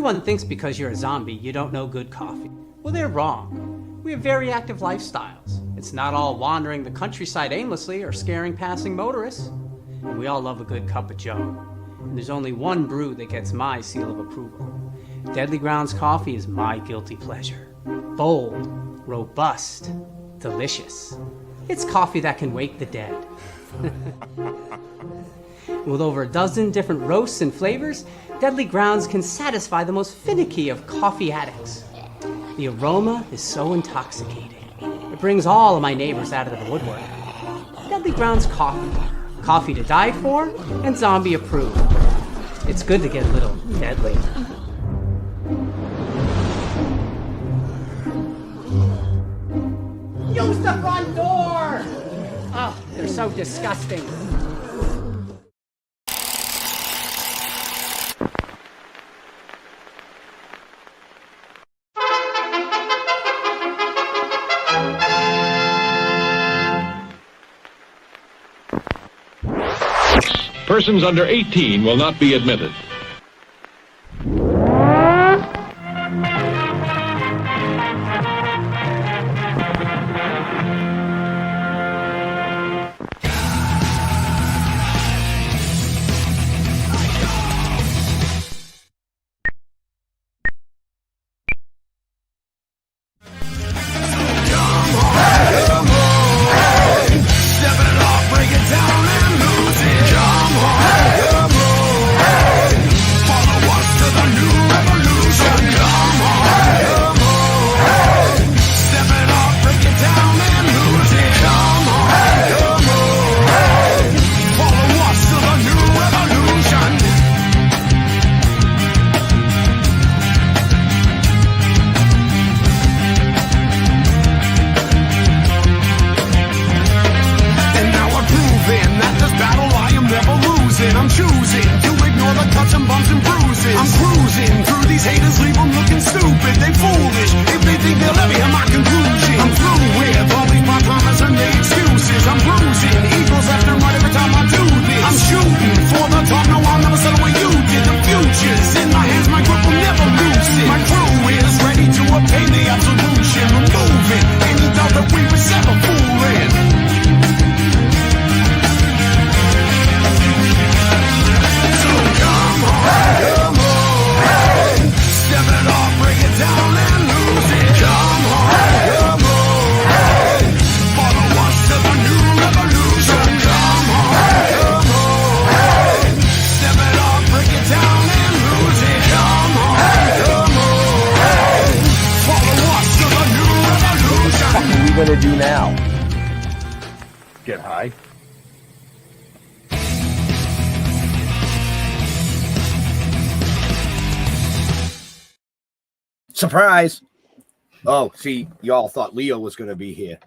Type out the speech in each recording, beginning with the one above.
Everyone thinks because you're a zombie, you don't know good coffee. Well, they're wrong. We have very active lifestyles. It's not all wandering the countryside aimlessly or scaring passing motorists. And we all love a good cup of joe. And there's only one brew that gets my seal of approval. Deadly Grounds coffee is my guilty pleasure. Bold, robust, delicious. It's coffee that can wake the dead. With over a dozen different roasts and flavors, Deadly Grounds can satisfy the most finicky of coffee addicts. The aroma is so intoxicating. It brings all of my neighbors out of the woodwork. Deadly Grounds coffee. Coffee to die for and zombie approved. It's good to get a little deadly. Use the front door! Oh, they're so disgusting. Persons under 18 will not be admitted. Surprise! Oh, see, y'all thought Leo was going to be here.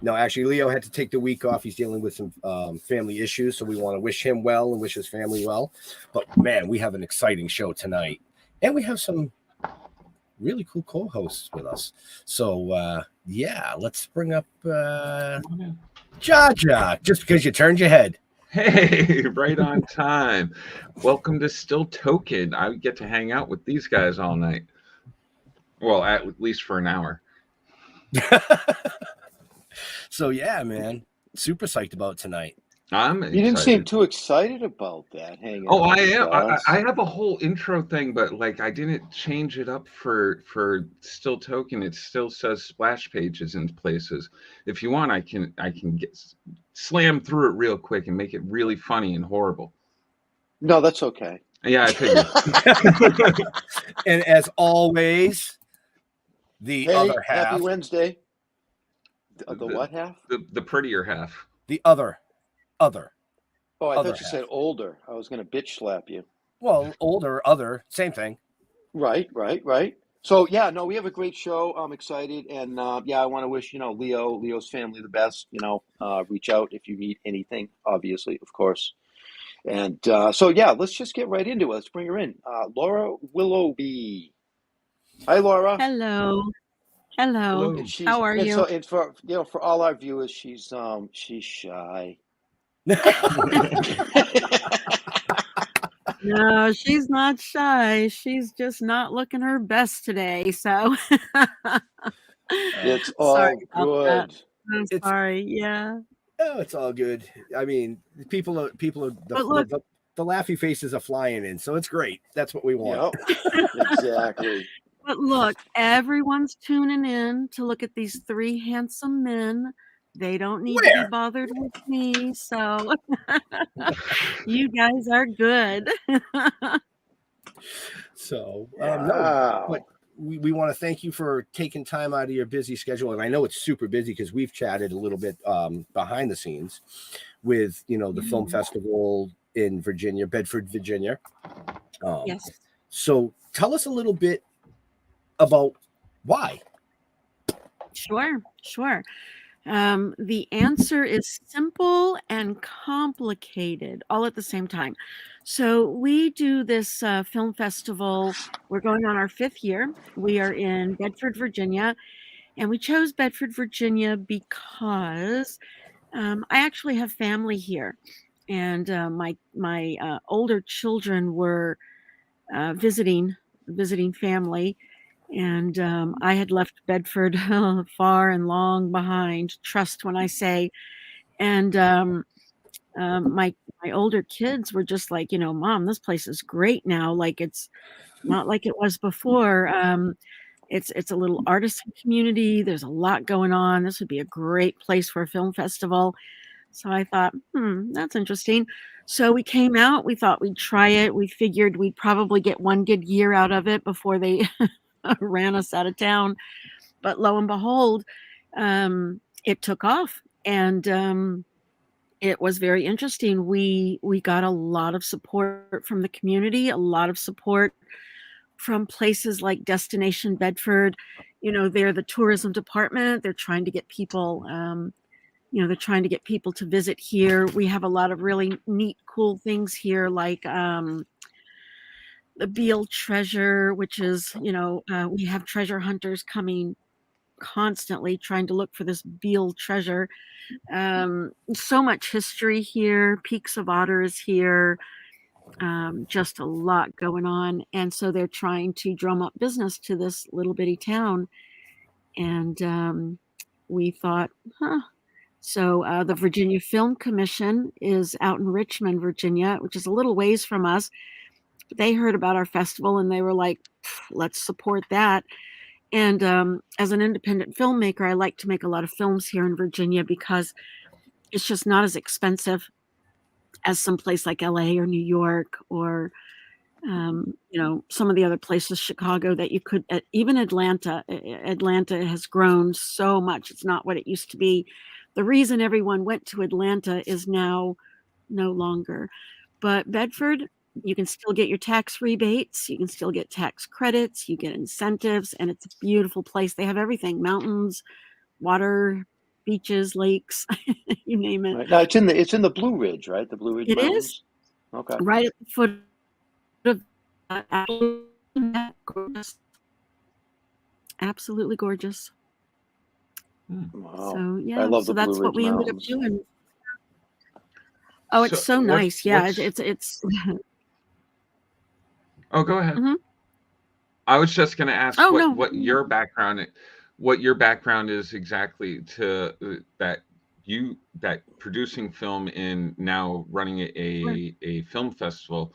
No, actually, Leo had to take the week off. He's dealing with some family issues, so we want to wish him well and wish his family well. But, man, we have an exciting show tonight. And we have some really cool co-hosts with us. So, yeah, let's bring up Jaja, just because you turned your head. Hey, right on time. Welcome to Still Toking. I get to hang out with these guys all night. Well, at least for an hour. So, yeah, man. Super psyched about tonight. I'm excited. You didn't seem too excited about that. Hanging Oh, I am. I have a whole intro thing, but like I didn't change it up for Still Toking. It still says splash pages in places. If you want, I can slam through it real quick and make it really funny and horrible. No, that's okay. Yeah, I figured. And as always, the other half. Happy Wednesday. The what half? The prettier half. The other. Oh, I other thought you said older. I was going to bitch slap you. Well, older, other, same thing. Right. So, yeah, no, we have a great show. I'm excited. And, yeah, I want to wish, Leo's family the best. Reach out if you need anything, obviously, of course. And so, yeah, let's just get right into it. Let's bring her in. Laura Willoughby. Hi, Laura. Hello. How are you? So, and for all our viewers, she's shy. No, she's not shy. She's just not looking her best today. So It's sorry all about that. good. I'm It's sorry. Yeah. Oh, it's all good. I mean, people are But look, the laughy faces are flying in, so it's great. That's what we want. Yep. Exactly. but look, everyone's tuning in to look at these three handsome men. They don't need to be Where? bothered with me. So you guys are good. So no, but Wow. we want to thank you for taking time out of your busy schedule, and I know it's super busy because we've chatted a little bit behind the scenes with the film festival in Virginia, Bedford, Virginia. Yes. So tell us a little bit about why. Sure. The answer is simple and complicated all at the same time. So we do this film festival. We're going on our 5th year. We are in Bedford, Virginia, and we chose Bedford, Virginia because I actually have family here, and my older children were visiting family, and I had left Bedford far and long behind. Trust when I say, and my older kids were just like, Mom, this place is great now. Like it's not like it was before. It's a little artisan community. There's a lot going on. This would be a great place for a film festival. So I thought, that's interesting. So we came out. We thought we'd try it. We figured we'd probably get one good year out of it before they ran us out of town. But lo and behold, it took off, and it was very interesting. We got a lot of support from the community, a lot of support from places like Destination Bedford. They're the tourism department. They're trying to get people. They're trying to get people to visit here. We have a lot of really neat, cool things here, like the Beale Treasure, which is, we have treasure hunters coming constantly trying to look for this Beale treasure. So much history here. Peaks of Otters here. Just a lot going on. And so they're trying to drum up business to this little bitty town. And we thought, So the Virginia Film Commission is out in Richmond, Virginia, which is a little ways from us. They heard about our festival and they were like, let's support that. And as an independent filmmaker, I like to make a lot of films here in Virginia because it's just not as expensive as some place like LA or New York or some of the other places, Chicago, that you could, even Atlanta. Atlanta has grown so much. It's not what it used to be. The reason everyone went to Atlanta is now no longer. But Bedford, you can still get your tax rebates. You can still get tax credits. You get incentives, and it's a beautiful place. They have everything: mountains, water, beaches, lakes, you name it. Right. Now it's in the Blue Ridge, right? The Blue Ridge It Mountains. is Okay. right at the foot of gorgeous. Absolutely gorgeous. Wow. So I yeah, love so the Blue that's what Ridge we ended up Mountains. doing. Oh, it's so nice. Yeah, it's Oh, go ahead. Mhm. I was just going to ask Oh, no. what your background is exactly to that producing film and now running a film festival.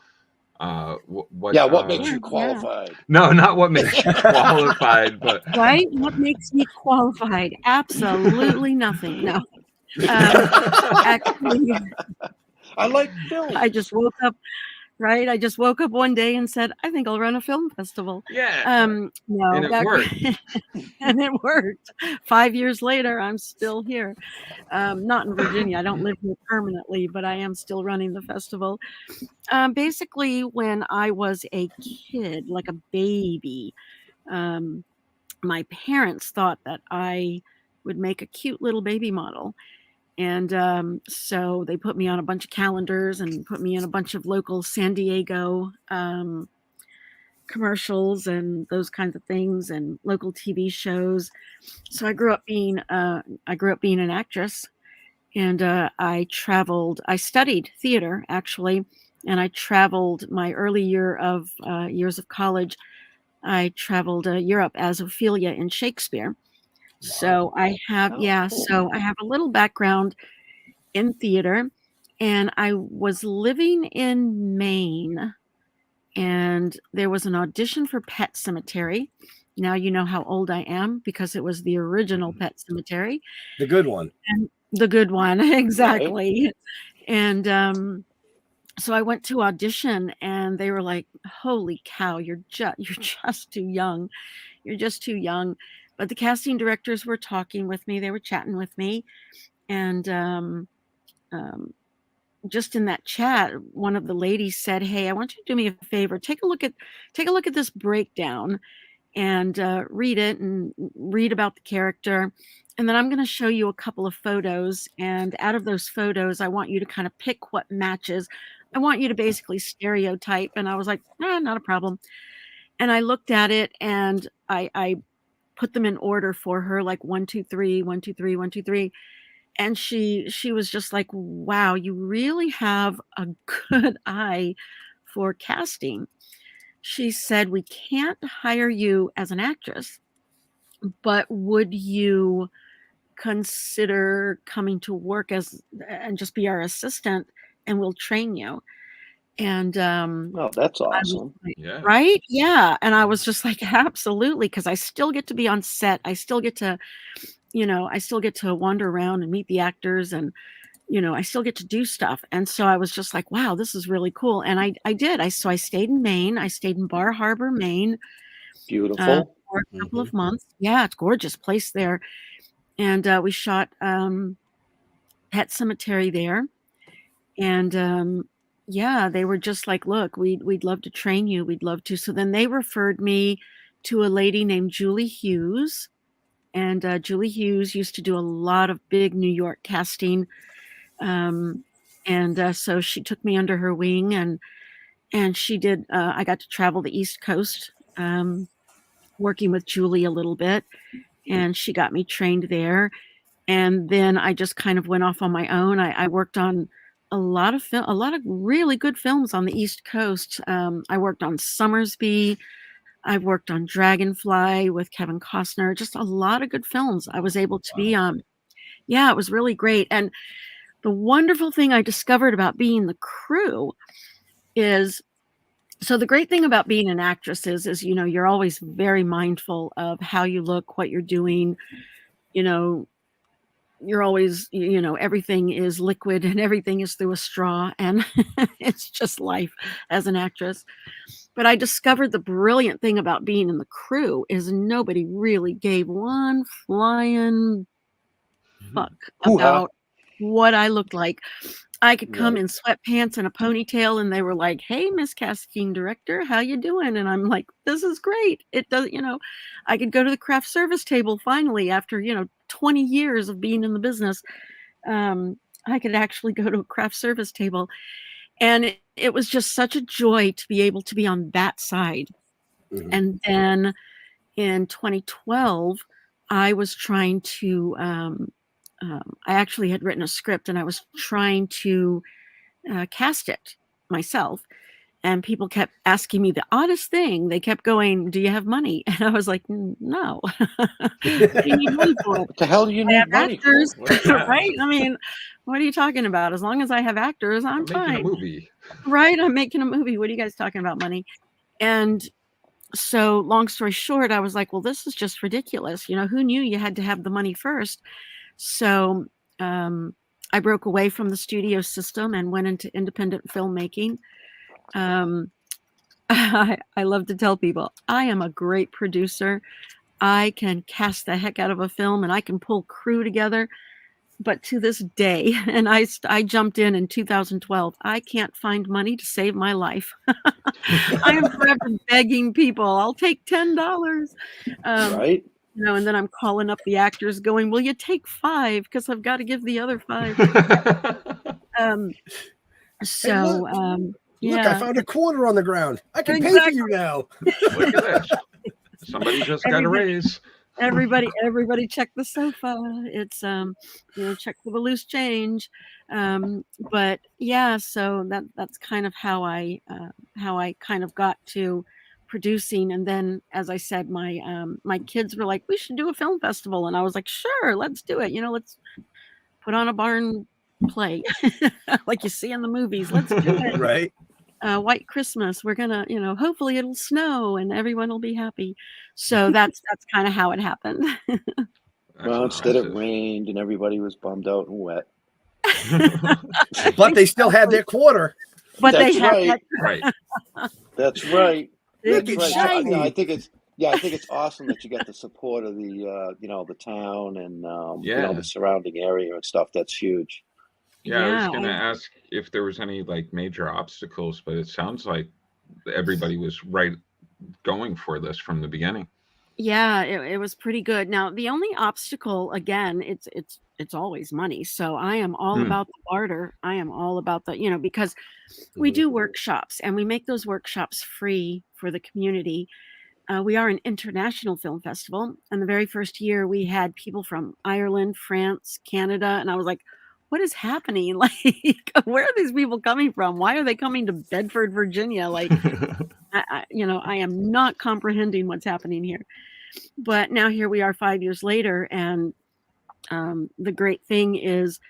What makes you qualified? No, not what makes you qualified, but Right? What makes me qualified? Absolutely nothing. No. Actually, I like film. I just woke up. Right? I just woke up one day and said, I think I'll run a film festival. yeah, No, and it worked. And it worked. 5 years later, I'm still here. Not in Virginia. I don't live here permanently, but I am still running the festival. Basically, when I was a kid, like a baby, my parents thought that I would make a cute little baby model. And so they put me on a bunch of calendars and put me in a bunch of local San Diego commercials and those kinds of things and local TV shows. So I grew up being an actress, and I studied theater actually. and I traveled my early years of college. I traveled Europe as Ophelia in Shakespeare. So I have, so I have a little background in theater, and I was living in Maine, and there was an audition for Pet Sematary. Now you know how old I am, because it was the original Pet Sematary. The good one. And the good one, exactly. Right. And so I went to audition, and they were like, "Holy cow, you're just too young. You're just too young." But the casting directors were talking with me. They were chatting with me, and just in that chat, one of the ladies said, "Hey, I want you to do me a favor. Take a look at this breakdown, and read it and read about the character. And then I'm going to show you a couple of photos. And out of those photos, I want you to kind of pick what matches. I want you to basically stereotype." And I was like, not a problem. And I looked at it, and I put them in order for her, like 1, 2, 3, 1, 2, 3, 1, 2, 3. And she was just like, "Wow, you really have a good eye for casting." She said, "We can't hire you as an actress, but would you consider coming to work and just be our assistant, and we'll train you?" And Oh, that's awesome. Yeah. right? Yeah. And I was just like, absolutely, because I still get to be on set. I still get to, wander around and meet the actors, and I still get to do stuff. And so I was just like, wow, this is really cool. And I did. So I stayed in Maine. I stayed in Bar Harbor, Maine, Beautiful. for a couple of months. Yeah, it's a gorgeous place there. And we shot Pet Sematary there. And they were just like, "Look, we'd love to train you. We'd love to." So then they referred me to a lady named Julie Hughes. And Julie Hughes used to do a lot of big New York casting. So she took me under her wing, and she did, I got to travel the East Coast, working with Julie a little bit, and she got me trained there. And then I just kind of went off on my own. I worked on a lot of really good films on the East Coast. I worked on Summersby. I worked on Dragonfly with Kevin Costner. Just a lot of good films I was able to be on. Yeah, it was really great. And the wonderful thing I discovered about being the crew is, so the great thing about being an actress is you're always very mindful of how you look, what you're doing. You're always, everything is liquid and everything is through a straw, and it's just life as an actress. But I discovered the brilliant thing about being in the crew is nobody really gave one flying fuck about what I looked like. I could come in sweatpants and a ponytail, and they were like, "Hey, Miss Casting Director, how you doing?" And I'm like, "This is great." It does, I could go to the craft service table finally after, 20 years of being in the business. I could actually go to a craft service table. And it was just such a joy to be able to be on that side. Mm-hmm. And then in 2012, I was trying to, I actually had written a script, and I was trying to cast it myself. And people kept asking me the oddest thing. They kept going, "Do you have money?" And I was like, "No." What do you need money for? What the hell do you need money for? Right? I mean, what are you talking about? As long as I have actors, I'm fine. Making a movie. Right? I'm making a movie. What are you guys talking about money? And so long story short, I was like, well, this is just ridiculous. Who knew you had to have the money first? So I broke away from the studio system and went into independent filmmaking. I love to tell people I am a great producer. I can cast the heck out of a film, and I can pull crew together. But to this day, and I jumped in 2012, I can't find money to save my life. I am forever begging people, "I'll take $10. Right. And then I'm calling up the actors going, "Will you take $5? Because I've got to give the other $5. Look, I found a quarter on the ground. I can pay for you now. Look at that. Somebody just got a raise. everybody check the sofa. It's check for the loose change. But yeah, so that's kind of how I kind of got to producing. And then, as I said, my kids were like, we should do a film festival, and I was like, sure, let's do it. Let's put on a barn play like you see in the movies. Let's do it. Right. White Christmas. We're gonna, hopefully it'll snow and everyone will be happy. So that's kind of how it happened. Well, instead it impressive. rained and everybody was bummed out and wet. But they still had their quarter. But That's they have right. Right. That's right. Big Big That's and right. shiny. I think it's awesome that you get the support of the town and Yeah. the surrounding area and stuff. That's huge. Yeah, I was Yeah, going to ask if there was any like major obstacles, but it sounds like everybody was going for this from the beginning. yeah, it was pretty good. Now, the only obstacle, again, it's always money. So I am all about the barter. I am all about the, because we do workshops and we make those workshops free for the community. We are an international film festival, and the very first year we had people from Ireland, France, Canada, and I was like, what is happening? Like, where are these people coming from? Why are they coming to Bedford, Virginia? Like, I am not comprehending what's happening here. But now here we are 5 years later, and the great thing is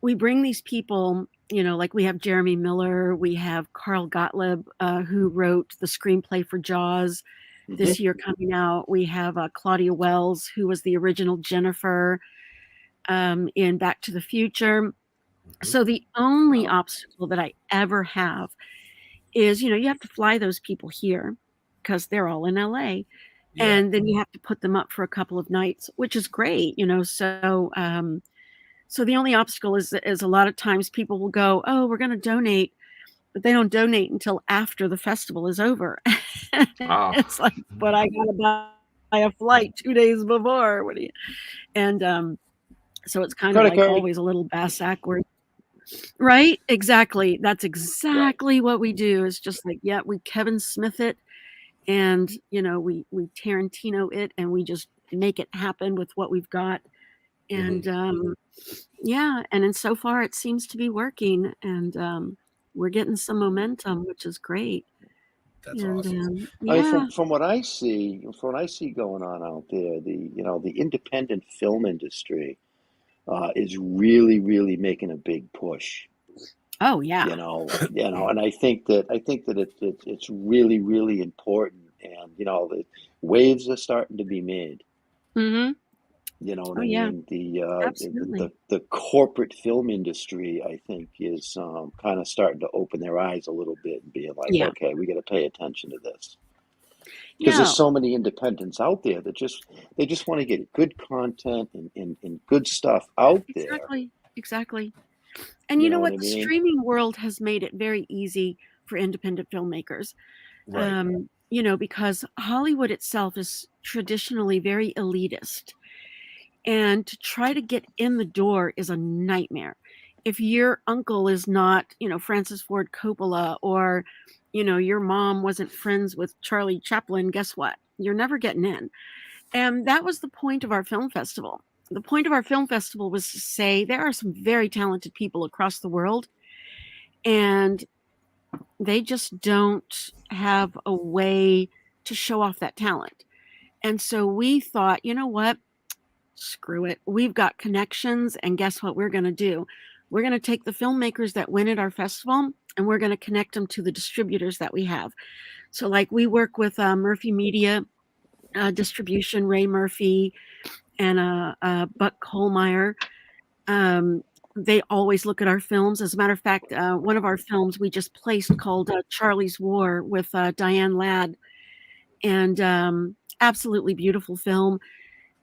we bring these people, like we have Jeremy Miller, we have Carl Gottlieb, who wrote the screenplay for Jaws. This year coming out, we have Claudia Wells, who was the original Jennifer in Back to the Future. So the only obstacle that I ever have is, you have to fly those people here because they're all in LA. Yeah. And then you have to put them up for a couple of nights, which is great, So the only obstacle is a lot of times people will go, oh, we're going to donate, but they don't donate until after the festival is over. It's like, but I got to buy a flight 2 days before. What do you? And so it's kind of like always a little bass awkward. Right? Exactly. That's exactly what we do. It's just like, yeah, we Kevin Smith it, and we Tarantino it, and we just make it happen with what we've got. And yeah, and so far it seems to be working, and we're getting some momentum, which is great. That's awesome. Yeah. From what I see going on out there, the independent film industry is really, really making a big push. Oh yeah. And I think that it's really, really important, and the waves are starting to be made. Mm-hmm. You know what I yeah. mean? Absolutely. The corporate film industry, I think, is kind of starting to open their eyes a little bit and being like, okay, we got to pay attention to this. Because there's so many independents out there that they just want to get good content and good stuff out there. Exactly. And you know what? The streaming world has made it very easy for independent filmmakers. Right. Because Hollywood itself is traditionally very elitist. And to try to get in the door is a nightmare. If your uncle is not, Francis Ford Coppola, or, your mom wasn't friends with Charlie Chaplin, guess what? You're never getting in. And that was the point of our film festival. The point of our film festival was to say there are some very talented people across the world, and they just don't have a way to show off that talent. And so we thought, you know what? Screw it. We've got connections, and guess what we're going to do? We're going to take the filmmakers that win at our festival, and we're going to connect them to the distributors that we have. So like we work with Murphy Media Distribution, Ray Murphy, and Buck Kohlmeyer. They always look at our films. As a matter of fact, one of our films we just placed called Charlie's War with Diane Ladd, and absolutely beautiful film.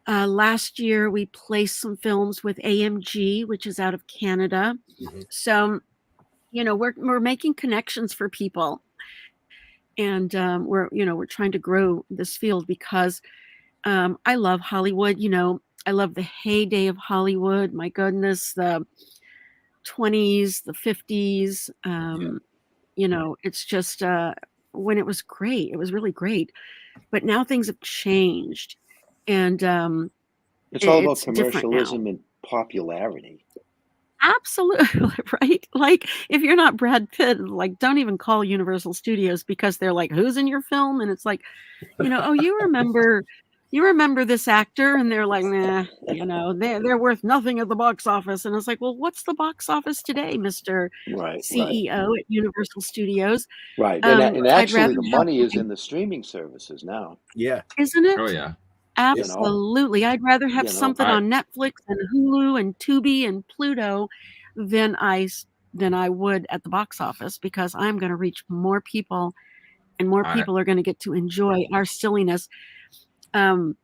Last year we placed some films with AMG, which is out of Canada. So, we're making connections for people, and we're trying to grow this field because I love Hollywood. I love the heyday of Hollywood. My goodness, the 20s, the 50s. It's just when it was great. It was really great. But now things have changed. And It's all about it's different now. commercialism and popularity. Absolutely, right? Like, if you're not Brad Pitt, like, don't even call Universal Studios because they're like, "Who's in your film?" And it's like, "Oh, you remember this actor?" And they're like, "Nah, they're worth nothing at the box office." And it's like, "Well, what's the box office today, Mr. Right, right, CEO at Universal Studios?" right. And I'd rather actually, the have money is something, in the streaming services now. Yeah. isn't Oh it? yeah. You know, Absolutely. I'd rather have you know. something I on Netflix and Hulu and Tubi and Pluto than I would at the box office, because I'm gonna reach more people, and more I people are gonna get to enjoy our silliness. Um,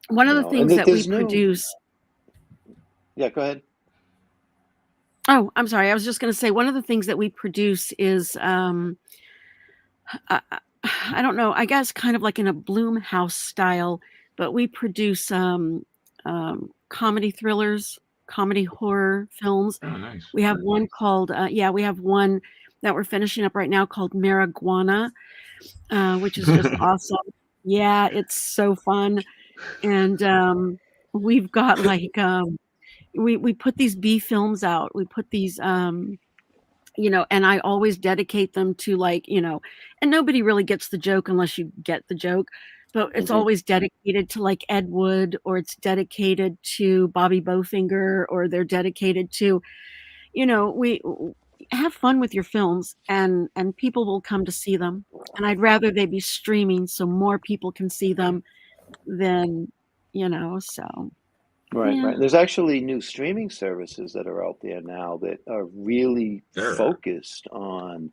one of You the know, and things that we there's new. produce. Yeah, go ahead. Oh, I'm sorry. I was just gonna say one of the things that we produce is, I I I don't know, I guess kind of like in a Blumhouse style, but we produce, comedy thrillers, comedy horror films. oh nice. We have one called, we have one that we're finishing up right now called Marijuana, which is just awesome. Yeah, it's so fun. And, we've got like, we put these B films out. We put these, and I always dedicate them to, like, and nobody really gets the joke unless you get the joke, but it's Hmm. always dedicated to, like, Ed Wood, or it's dedicated to Bobby Bowfinger, or they're dedicated to, we have fun with your films, and people will come to see them. And I'd rather they be streaming so more people can see them than, so Right, yeah. right. There's actually new streaming services that are out there now that are really There are. focused on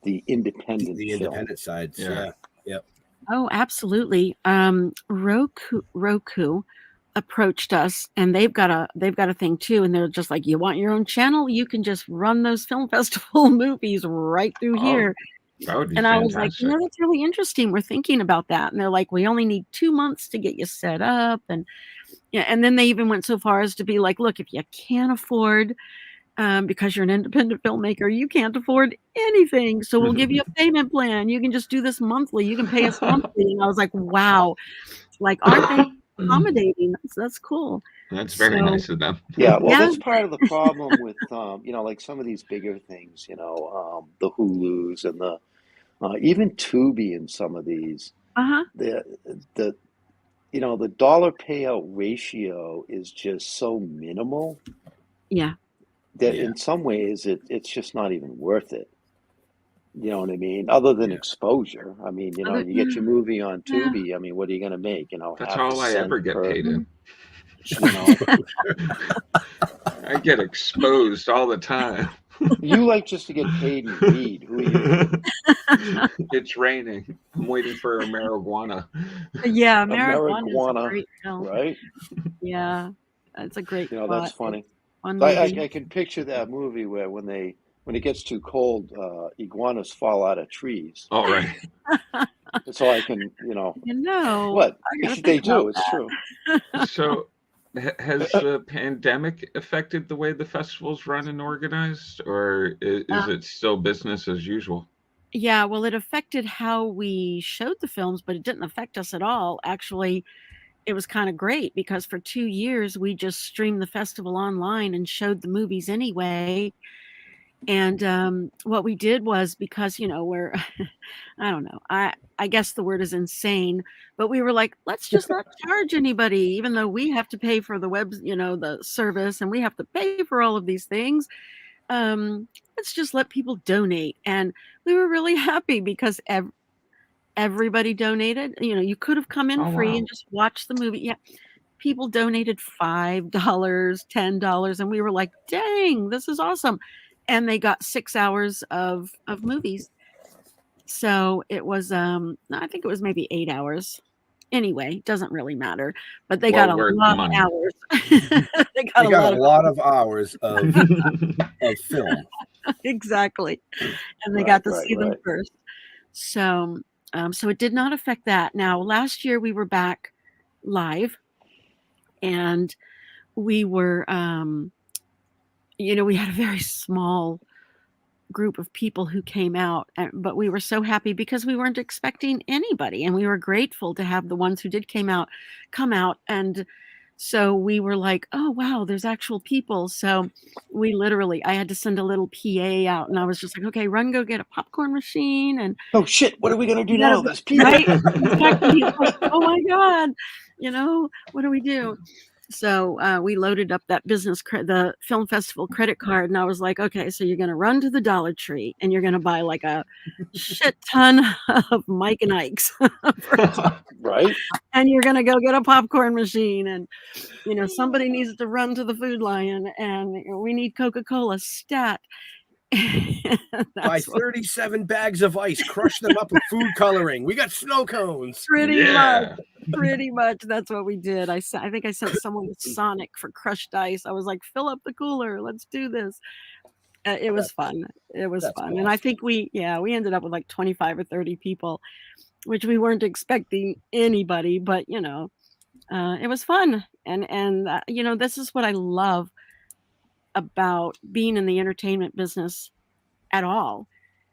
the independent The film. independent sides. Yeah. Yeah. Yep. Oh, absolutely. Roku approached us, and they've got a thing too, and they're just like, "You want your own channel? You can just run those film festival movies right through Oh, here." that would be And I was like, fantastic. "That's really interesting. We're thinking about that." And they're like, "We only need 2 months to get you set up." And yeah, and then they even went so far as to be like, "Look, if you can't afford, because you're an independent filmmaker, you can't afford anything, so we'll give you a payment plan. You can just do this monthly. You can pay us monthly." And I was like, "Wow, like, aren't they accommodating?" That's cool. That's very So, nice of them. Yeah, well, yeah. that's part of the problem with, like some of these bigger things, the Hulus and the even Tubi and some of these, Uh-huh. the the the dollar payout ratio is just so minimal Yeah. that Yeah. in some ways it's just not even worth it. You know what I mean? Other than Yeah. exposure. I mean, Other you get yeah, your movie on yeah. Tubi. I mean, what are you going to make? That's Half a all I cent ever get per, paid Mhm. in. you know. I get exposed all the time. You like just to get paid and read. Who are you kidding? It's raining. I'm waiting for a marijuana. Yeah, Marijuana is a Ameriguana, great film. right? Yeah, that's a great That's plot. It's funny. a fun So movie. I can picture that movie where when it gets too cold, iguanas fall out of trees. All right. So I can, what I gotta they think about do. It's that. true. So, has the pandemic affected the way the festival's run and organized, or is Uh, it still business as usual? yeah, well, it affected how we showed the films, but it didn't affect us at all. Actually, it was kinda great because for 2 years, we just streamed the festival online and showed the movies anyway. And, what we did was, because, we're I don't know, I guess the word is insane, but we were like, "Let's just not charge anybody, even though we have to pay for the the service, and we have to pay for all of these things. Let's just let people donate." And we were really happy because everybody donated. You could have come in Oh free and wow. just watched the movie. Yeah, people donated $5, $10, and we were like, "Dang, this is awesome." And they got 6 hours of movies. So it was, no, I think it was maybe 8 hours. Anyway, doesn't really matter, but they got Well a worth the lot of money. hours. They got They a got a lot of lot of hours of film. exactly, and they Right, got to right, see them right. first. So, so it did not affect that. Now, last year we were back live, and we were, we had a very small group of people who came out, but we were so happy because we weren't expecting anybody, and we were grateful to have the ones who did come out. And so we were like, oh wow, there's actual people. So I had to send a little PA out, and I was just like, okay, run, go get a popcorn machine. And Oh shit! What are we gonna do now? There's people. right, exactly. It's like, oh my god, what do we do? So we loaded up that the film festival credit card, and I was like, okay, so you're gonna run to the Dollar Tree and you're gonna buy like a shit ton of Mike and Ike's, Right. and you're gonna go get a popcorn machine, and somebody needs to run to the Food Lion, and we need Coca-Cola stat. Buy 37 bags of ice, crush them up with food coloring. We got snow cones. Pretty much that's what we did. I think I sent someone with Sonic for crushed ice. I was like, fill up the cooler, let's do this. It was fun. It was fun. Awesome. And I think we ended up with like 25 or 30 people, which we weren't expecting anybody, but it was fun. And this is what I love about being in the entertainment business at all.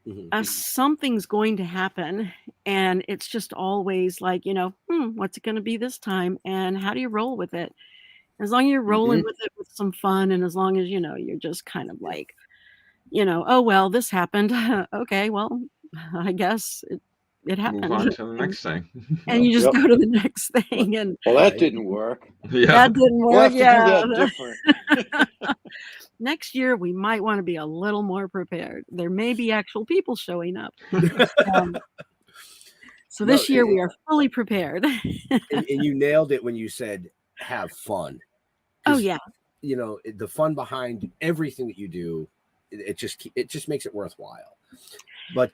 Mm-hmm. Something's going to happen, and it's just always like, what's it going to be this time, and how do you roll with it? As long as you're rolling with it with some fun, and as long as you're just kind of like, oh well, this happened. Okay, well, I guess it happened. Move on to the next thing. And you just go to the next thing. And well, that didn't work. Yeah. That didn't work. We'll have to do that different. Next year, we might want to be a little more prepared. There may be actual people showing up. So this year, we are fully prepared. and you nailed it when you said, have fun. Oh, yeah. The fun behind everything that you do, it just makes it worthwhile. But,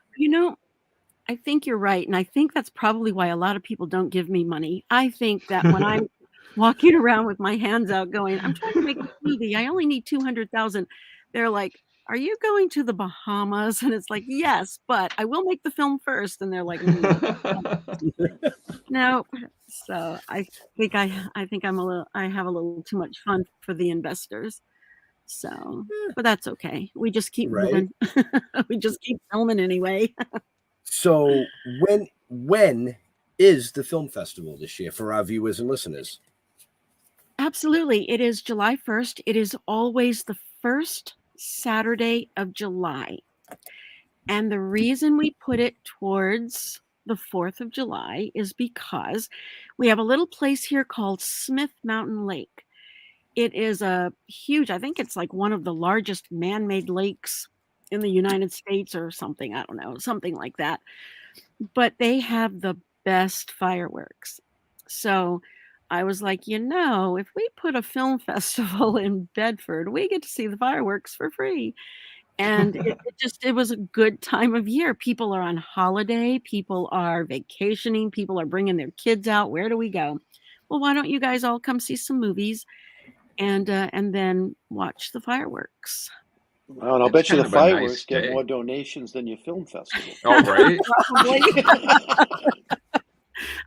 I think you're right. And I think that's probably why a lot of people don't give me money. I think that when I'm walking around with my hands out going, I'm trying to make a movie, I only need 200,000. They're like, are you going to the Bahamas? And it's like, yes, but I will make the film first. And they're like, no. So I think I have a little too much fun for the investors. So, but that's okay. We just keep moving. We just keep filming anyway. So when is the film festival this year for our viewers and listeners? Absolutely. It is July 1st. It is always the first Saturday of July. And the reason we put it towards the 4th of July is because we have a little place here called Smith Mountain Lake. It is a huge, I think it's like one of the largest man-made lakes in the United States or something. I don't know, something like that. But they have the best fireworks. So I was like, if we put a film festival in Bedford, we get to see the fireworks for free. And it was a good time of year. People are on holiday. People are vacationing. People are bringing their kids out. Where do we go? Well, why don't you guys all come see some movies and then watch the fireworks? Well, and I'll bet you the fireworks get more donations than your film festival. Oh, right?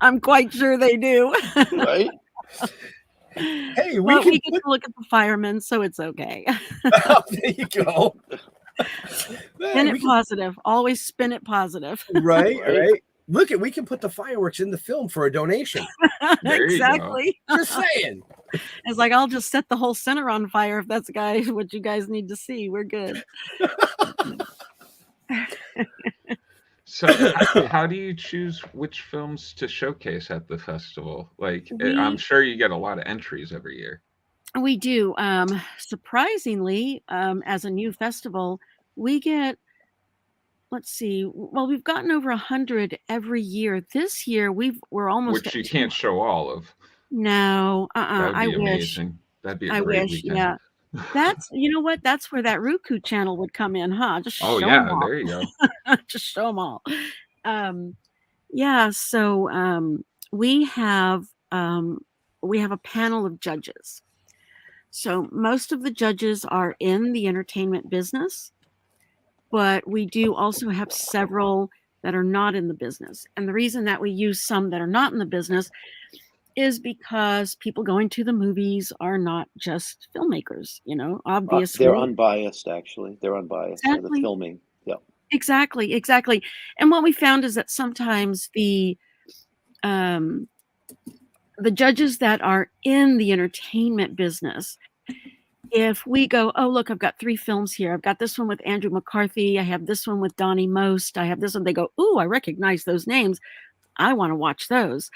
I'm quite sure they do. Right? Hey, we get to look at the firemen, so it's okay. Oh, there you go. Spin it positive. Always spin it positive. Right. Look, we can put the fireworks in the film for a donation. Exactly. Just saying. It's like, I'll just set the whole center on fire if that's what you guys need to see. We're good. So how do you choose which films to showcase at the festival? Like, I'm sure you get a lot of entries every year. We do. Surprisingly, as a new festival, we get, let's see, well, we've gotten over 100 every year. This year, we're almost Which you can't show all of. No, That would be I amazing. wish. That'd be a great weekend. Yeah. That's, what? That's where that Roku channel would come in, huh? Just show them all. There you go. Just show them all. So we have a panel of judges. So most of the judges are in the entertainment business, but we do also have several that are not in the business. And the reason that we use some that are not in the business is because people going to the movies are not just filmmakers, obviously. They're unbiased, actually. They're unbiased. Exactly. The filming. Exactly, exactly. And what we found is that sometimes um, the judges that are in the entertainment business, if we go, oh, look, I've got 3 films here. I've got this one with Andrew McCarthy. I have this one with Donnie Most. I have this one. They go, ooh, I recognize those names. I want to watch those.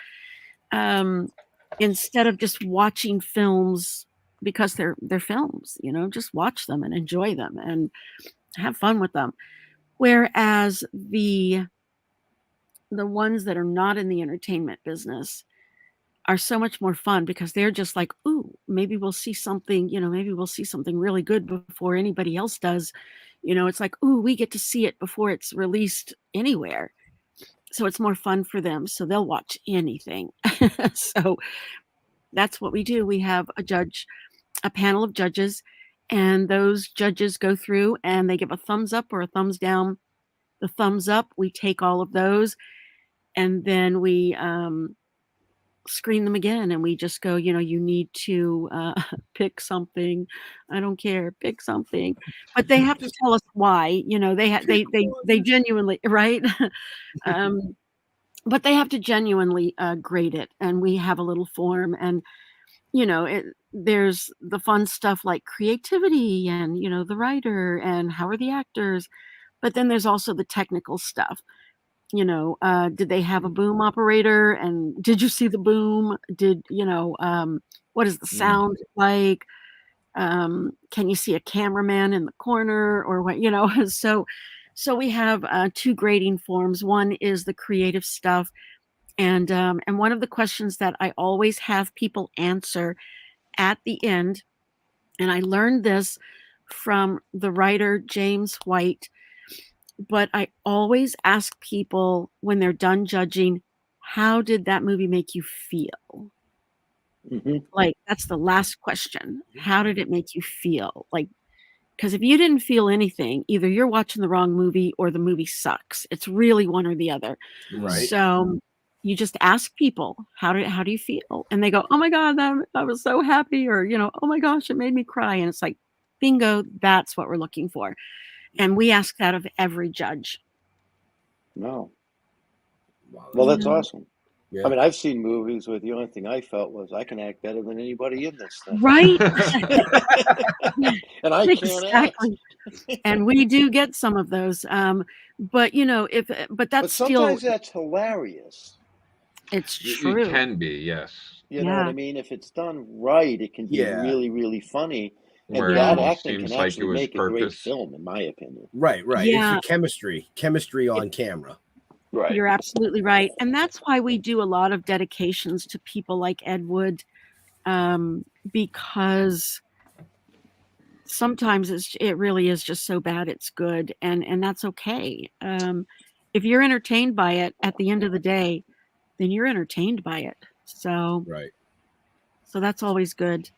Instead of just watching films because they're films, just watch them and enjoy them and have fun with them. Whereas the ones that are not in the entertainment business are so much more fun because they're just like, ooh, maybe we'll see something, maybe we'll see something really good before anybody else does. It's like, ooh, we get to see it before it's released anywhere. So it's more fun for them. So they'll watch anything. So that's what we do. We have a panel of judges, and those judges go through and they give a thumbs up or a thumbs down. The thumbs up, we take all of those, and then we screen them again, and we just go, you need to pick something. I don't care, pick something. But they have to tell us why. They genuinely, right? But they have to genuinely grade it, and we have a little form, and there's the fun stuff like creativity and the writer and how are the actors, but then there's also the technical stuff. Did they have a boom operator, and did you see the boom? What is the sound like? Can you see a cameraman in the corner or what? So we have 2 grading forms. One is the creative stuff, and one of the questions that I always have people answer at the end, and I learned this from the writer James White, but I always ask people when they're done judging, how did that movie make you feel? Mm-hmm. Like, that's the last question. How did it make you feel? Like, because if you didn't feel anything, either you're watching the wrong movie or the movie sucks. It's really one or the other. Right. So you just ask people, how do you feel? And they go, oh my God, I was so happy, or, oh my gosh, it made me cry. And it's like, bingo, that's what we're looking for. And we ask that of every judge. No. Wow. Well, that's awesome. Yeah. I mean, I've seen movies where the only thing I felt was I can act better than anybody in this thing. Right? And I can't act. Exactly. And we do get some of those. But that's But still, sometimes that's hilarious. it's true. It can be, yes. You know what I mean? If it's done right, it can be really, really funny. And Where it bad almost acting seems can like actually it was make a great purpose. film, in my opinion. Right. Yeah. It's the chemistry on camera. Right. You're absolutely right. And that's why we do a lot of dedications to people like Ed Wood, because sometimes it really is just so bad it's good, and that's okay. If you're entertained by it at the end of the day, then you're entertained by it. So Right. So that's always good.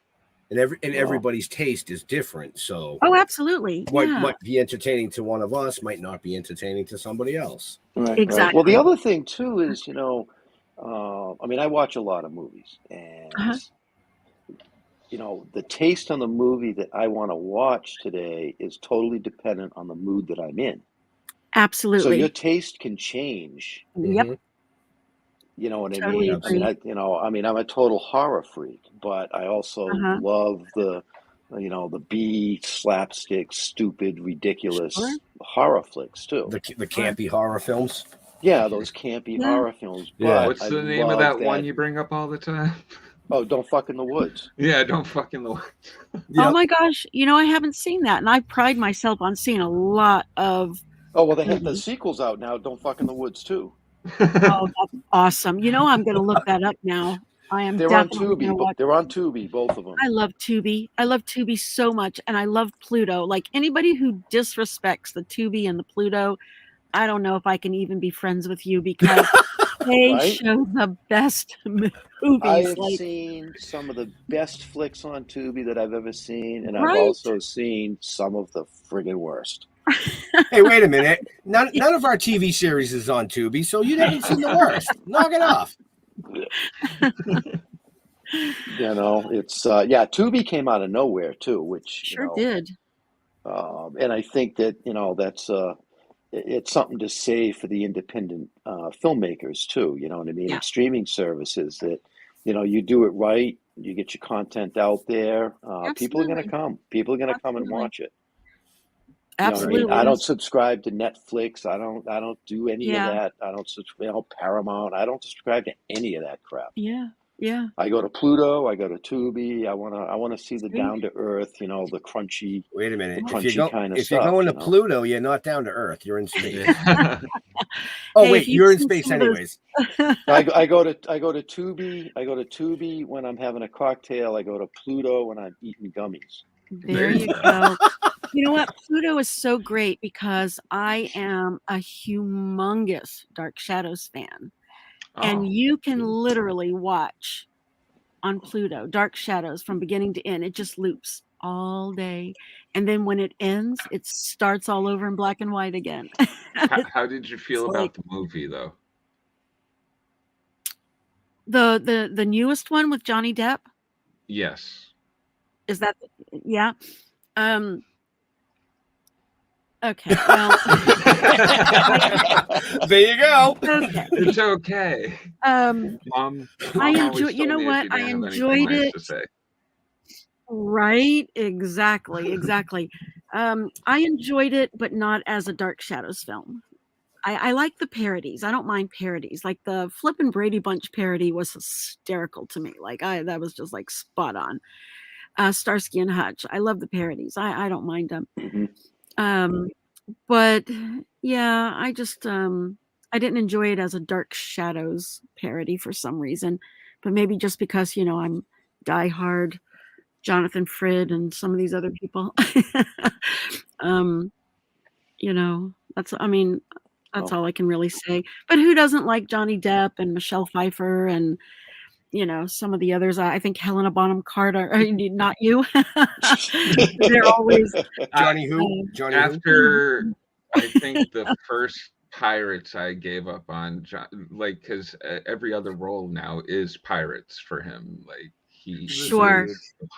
And everybody's taste is different. So Oh, absolutely. what Yeah. might be entertaining to one of us might not be entertaining to somebody else. Right. Exactly. Well, the other thing too is, I mean, I watch a lot of movies, and Uh-huh. the taste on the movie that I want to watch today is totally dependent on the mood that I'm in. So Absolutely. your taste can change. Yep. Mhm. You know what Totally I mean? agree. I mean, I'm a total horror freak, but I also Uh-huh. love the B slapstick, stupid, ridiculous Sure. horror flicks too. The campy horror films. Yeah, those campy Yeah. horror films. Yeah. But What's I the name of love that one you bring up all the time? Oh, Don't Fuck in the Woods. Yeah, Don't Fuck in the Woods. Oh my gosh, I haven't seen that, and I pride myself on seeing a lot of Oh, well, they have the movies. sequels out now. Don't Fuck in the Woods too. Oh, that's awesome. I'm going to look that up now. I am They're on definitely going to Tubi. watch. They're on Tubi, both of them. I love Tubi. I love Tubi so much, and I love Pluto. Like, anybody who disrespects the Tubi and the Pluto, I don't know if I can even be friends with you, because they Right? show the best I movies. have Like, seen some of the best flicks on Tubi that I've ever seen, and I've Right? also seen some of the friggin' worst. Hey, wait a minute. None of our TV series is on Tubi, so you haven't seen the worst. Knock it off. It's Tubi came out of nowhere too, which sure did. and I think that that's it's something to say for the independent filmmakers too. You know what I mean? Yeah. And streaming services that, you do it right, you get your content out there. People are going to Absolutely. come. People are going to come and Absolutely. watch it. You know what I mean? Absolutely. I don't subscribe to Netflix. I don't do any of Yeah. that. I don't subscribe Paramount. I don't subscribe to any of that crap. Yeah. Yeah. I go to Pluto. I go to Tubi. I wanna see the See? down to earth, the crunchy, Wait a minute. the If you crunchy go kind of if you're stuff. going You to know. Pluto, you're not down to Earth. You're in space. Yeah. Oh Hey, wait, if you've you're in seen space some of those- anyways. I go to Tubi. I go to Tubi when I'm having a cocktail. I go to Pluto when I'm eating gummies. There you go. You know what? Pluto is so great because I am a humongous Dark Shadows fan. Oh, And you can literally watch on Pluto Dark Shadows from beginning to end. It just loops all day. And then when it ends, it starts all over in black and white again. how did you feel It's about like- the movie though? The newest one with Johnny Depp? Yes. Is that yeah? Okay. Well, There you go. okay. It's okay. Mom Mom I always enjoy. You told know me if what? you I didn't have anything enjoyed nice it. to say. Right? Exactly. I enjoyed it, but not as a Dark Shadows film. I like the parodies. I don't mind parodies. Like the Flippin' Brady Bunch parody was hysterical to me. Like that was just like spot on. Starsky and Hutch. I love the parodies. I don't mind them. Mhm. But yeah, I just I didn't enjoy it as a Dark Shadows parody for some reason. But maybe just because, I'm diehard Jonathan Frid and some of these other people. That's all I can really say. But who doesn't like Johnny Depp and Michelle Pfeiffer and some of the others? I think Helena Bonham Carter. Not you. They're always Johnny who? Johnny who? After I think the first Pirates, I gave up on because every other role now is Pirates for him. Like he's Sure. a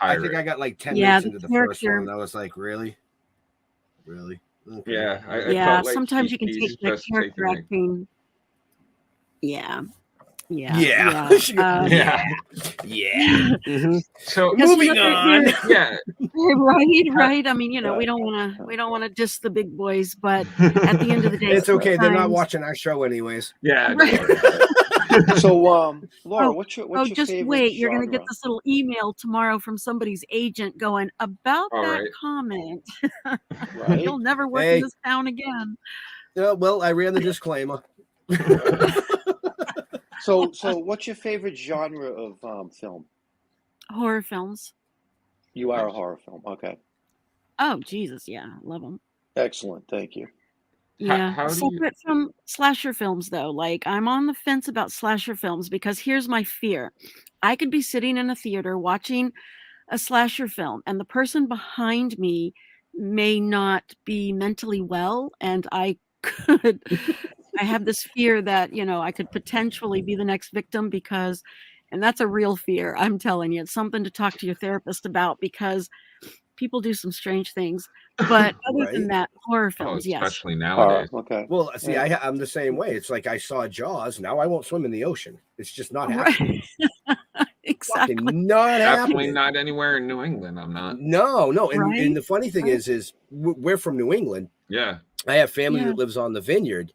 I pirate. think I got like 10 Yeah, minutes the into the first one, character- and I was like, really? Okay. Yeah, I Yeah, felt like sometimes you can he's take the just character taking acting. Yeah. Yeah. Yeah. Yeah. Mhm. So Because, Moving on. yeah, right. I mean, we don't want to diss the big boys, but at the end of the day, It's okay. They're not sometimes- watching our show anyways. yeah. Right. don't worry about it. So, Laura, Oh, what's your just favorite wait. You're going to genre? get this little email tomorrow from somebody's agent going about All that right. comment. Right? You'll never work Hey. in this town again. Well, I ran the disclaimer. So what's your favorite genre of film? Horror films. You are a horror film. Okay. Oh, Jesus. Yeah. Love them. Excellent. Thank you. Yeah. how do you- Separate from slasher films, though. Like, I'm on the fence about slasher films because here's my fear. I could be sitting in a theater watching a slasher film, and the person behind me may not be mentally well, and I have this fear that, I could potentially be the next victim and that's a real fear. I'm telling you, it's something to talk to your therapist about because people do some strange things. But other than Right. that, horror Oh, films, yes. especially Horror. nowadays. Okay. Well, see, Yeah. I'm the same way. It's like I saw Jaws. Now I won't swim in the ocean. It's just not Right. happening. Exactly. Fucking not Definitely happening. not anywhere in New England. I'm not. No. And, Right? and the funny thing is we're from New England. Yeah. I have family Yeah. that lives on the vineyard.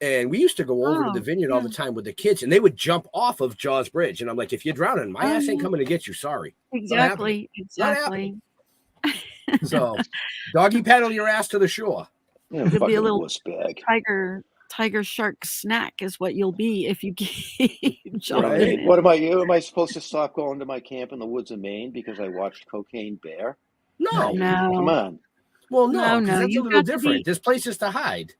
And we used to go over to the Oh, vineyard all the time with the kids, and they would jump off of Jaws Bridge. And I'm like, if you're drowning, my ass ain't coming to get you. Sorry. Exactly. Not Exactly. So, doggy paddle your ass to the shore. Yeah, Could be a fucking little wuss bag. Tiger shark snack is what you'll be if you keep jumping Right. in. What am I? Am I supposed to stop going to my camp in the woods of Maine because I watched Cocaine Bear? No. No. Come on. Well, no, No, because that's a you've little got to different. be- There's places to hide.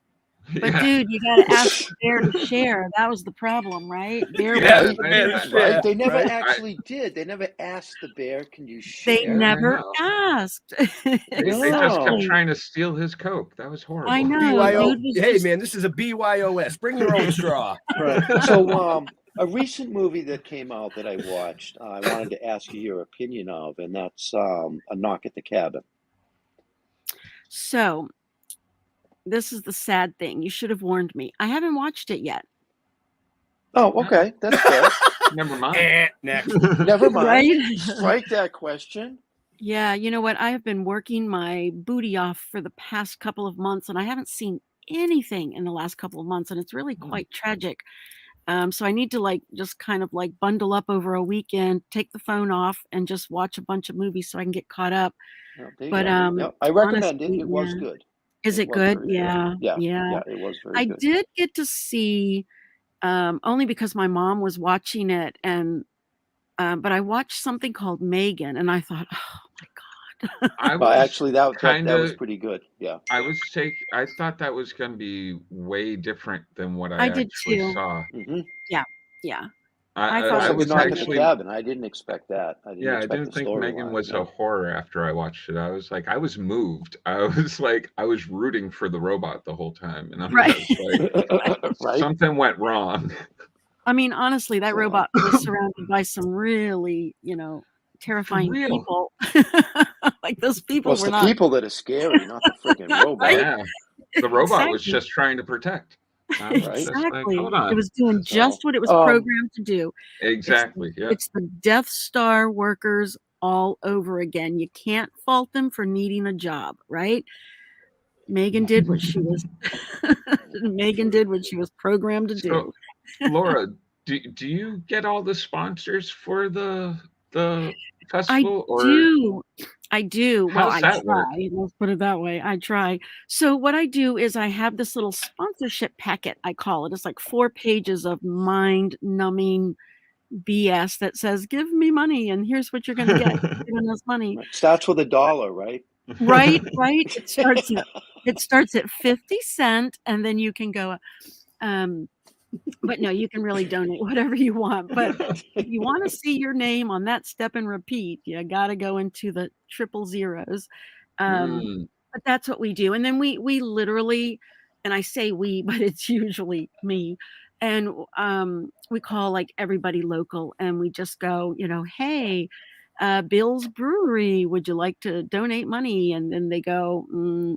But Yeah. dude, you gotta ask the bear to share. That was the problem, right? Bear Yeah, was- man, Right? They never right. actually did. They never asked the bear, "Can you they share?" never know. asked. They just No. kept trying to steal his Coke. That was horrible. I know. BYO. dude was Hey, just- man, this is a BYOS. Bring your own straw. Right. So, a recent movie that came out that I watched, I wanted to ask you your opinion of, and that's A Knock at the Cabin. So this is the sad thing. You should have warned me. I haven't watched it yet. Oh, okay, that's fair. Never mind. Next. Never mind. Right? Strike that question. Yeah, you know what? I have been working my booty off for the past couple of months, and I haven't seen anything in the last couple of months, and it's really quite tragic. So I need to like just kind of like bundle up over a weekend, take the phone off, and just watch a bunch of movies so I can get caught up. Oh, there you But go. Yep. I recommend honestly, it. It was yeah. good. Is it was good? very good. Yeah, Yeah, yeah. it was very I good. did get to see only because my mom was watching it, and but I watched something called Megan, and I thought, oh my God. I was Actually, that was kinda pretty good. Yeah. I thought that was gonna be way different than what I I did actually too. saw. Mm-hmm. Yeah, yeah. I I thought I it was was Knock at the actually cabin. I didn't expect that. I didn't yeah, I expect didn't the think Megan storyline. was Yeah. a horror after I watched it. I was like, I was moved. I was like, I was rooting for the robot the whole time, and I Right. was like, Right. something went wrong. I mean, honestly, that So- robot was surrounded by some really, terrifying real. people. Like those people Well, it's were the not people that are scary, not the freaking robot. right. Yeah, the robot was Exactly. just trying to protect. I was just like, Exactly. hold It on. was doing So, just what it was programmed to do. Exactly. Yeah. It's the Death Star workers all over again. You can't fault them for needing a job, right? Megan did what she was Megan did what she was programmed to So, do. Laura, do you get all the sponsors for the I festival, or do. I do. Well, how's I that work? try. Let's put it that way. I try. So what I do is I have this little sponsorship packet, I call it. It's like 4 pages of mind-numbing BS that says, "Give me money, and here's what you're gonna get for giving us money." starts with $1, right? Right, right. It starts at 50 cent, and then you can go, but no, you can really donate whatever you want. But if you want to see your name on that step and repeat, you got to go into the triple zeros. Mm. But that's what we do. And then we literally, and I say we, but it's usually me. And we call like everybody local, and we just go, hey, Bill's Brewery, would you like to donate money? And then they go,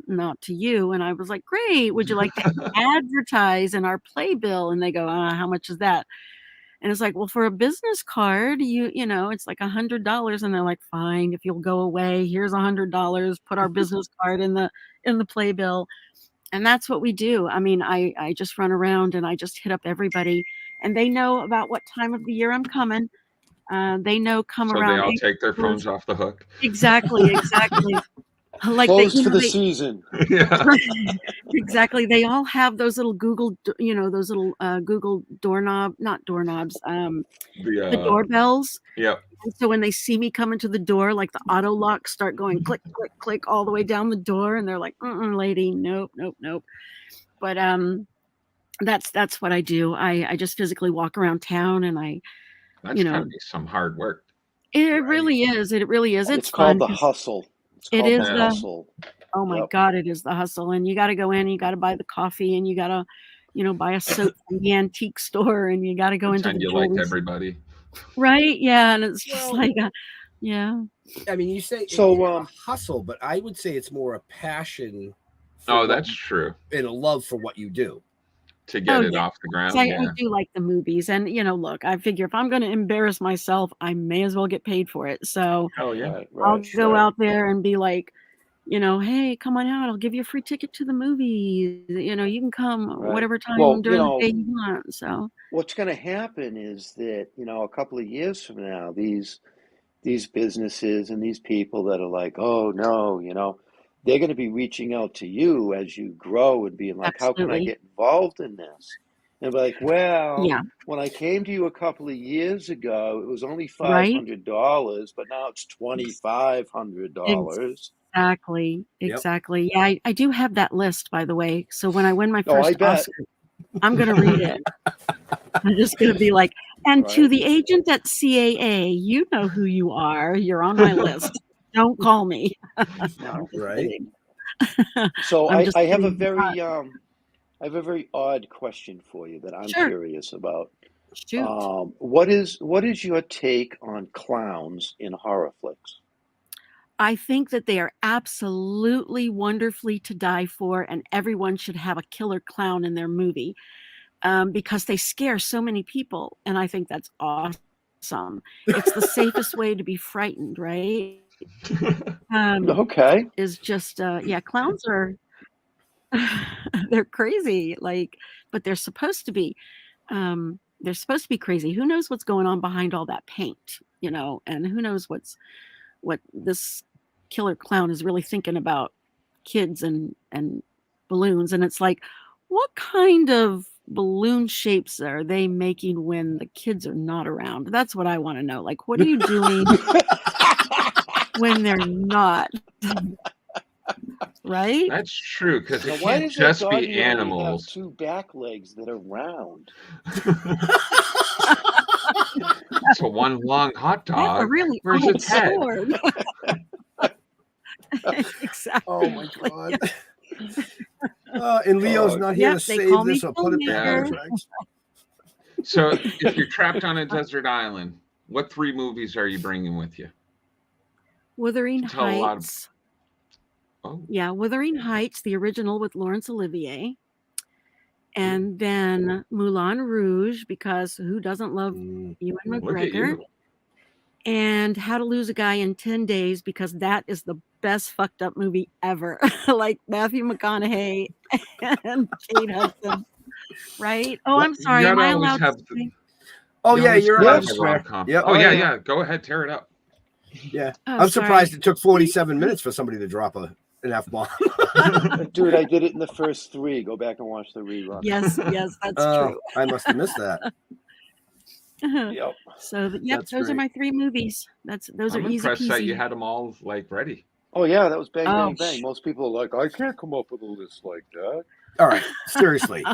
not to you. And I was like, great. Would you like to advertise in our playbill? And they go, how much is that? And it's like, well, for a business card, it's like $100. And they're like, fine, if you'll go away, here's $100. Put our business card in the playbill. And that's what we do. I mean, I just run around and I just hit up everybody, and they know about what time of the year I'm coming. They know come So around. they all take their April phones off the hook. Exactly. Like Closed for the season. Yeah. Exactly. They all have those little Google, those little Google not doorknobs, the doorbells. Yep. And so when they see me coming to the door, like the auto locks start going click, click, click all the way down the door, and they're like, lady, nope, nope, nope. But that's what I do. I just physically walk around town, and That's gotta be some hard work. it really is. It really is. It's fun. called the hustle. It's It called is the the hustle. Oh my God, it is the hustle. And you got to go in, you got to buy the coffee, and you got to, buy a soap from the antique store, and you got to go into the Pretend you liked jewelry. everybody. Right? Yeah. And it's just like, yeah. I mean, you say So, it's a hustle, but I would say it's more a passion. Oh, that's true. And a love for what you do. To get it off the ground. I do like the movies, and look, I figure if I'm going to embarrass myself, I may as well get paid for it. So oh yeah, I'll go out there and be like, hey, come on out. I'll give you a free ticket to the movies. You can come whatever time during the day you want. So what's going to happen is that, a couple of years from now, these businesses and these people that are like, oh no, they're going to be reaching out to you as you grow and being like, how can I get involved in this? And be like, well, when I came to you a couple of years ago, it was only $500, but now it's $2,500. Exactly. Yeah, I do have that list, by the way. So when I win my first Oscar, I'm going to read it. I'm just going to be like, and to the agent at CAA, you know who you are. You're on my list. Don't call me. No, right. So I have a very odd question for you that I'm curious about. Shoot. What is your take on clowns in horror flicks? I think that they are absolutely wonderfully to die for, and everyone should have a killer clown in their movie, because they scare so many people, and I think that's awesome. It's the safest way to be frightened, right? Okay. Is just clowns are they're crazy, like, but they're supposed to be. They're supposed to be crazy. Who knows what's going on behind all that paint, and who knows what this killer clown is really thinking about kids and balloons. And it's like, what kind of balloon shapes are they making when the kids are not around? That's what I want to know. Like, what are you doing when they're not? Right? That's true, because Now, it why can't does that just doggy be only have animals. 2 back legs that are round? It's a one long hot That's a dog. really Where's old its head? sword. Exactly. Oh my God. And Leo's not here Yep, to they save call me this or put it back on filmmaker. track. So, if you're trapped on a desert island, what 3 movies are you bringing with you? Wuthering Tell a lot of- Heights. Oh, Yeah, Wuthering Heights, the original with Laurence Olivier. And then Moulin Rouge, because who doesn't love Ewan look at McGregor? you. And How to Lose a Guy in 10 Days, because that is the best fucked up movie ever. Like Matthew McConaughey and Kate Hudson, right? Oh, I'm sorry. You Am gotta I always allowed have to the- say? Oh you yeah, always you're gotta allowed have to a swear. rom-com. Yep. Oh yeah, yeah. yeah. Go ahead, tear it up. Yeah. Oh, I'm surprised sorry. it took 47 minutes for somebody to drop an F-bomb. Dude, I did it in the first 3. Go back and watch the rerun. Yes, that's true. I must have missed that. Yep. So, yep, That's those are great. my 3 movies. Those I'm are easy impressed that you peasy. had them all like ready. Oh yeah, that was bang, Oh, bang, bang. Most people are like, I can't come up with a list like that. All right, seriously.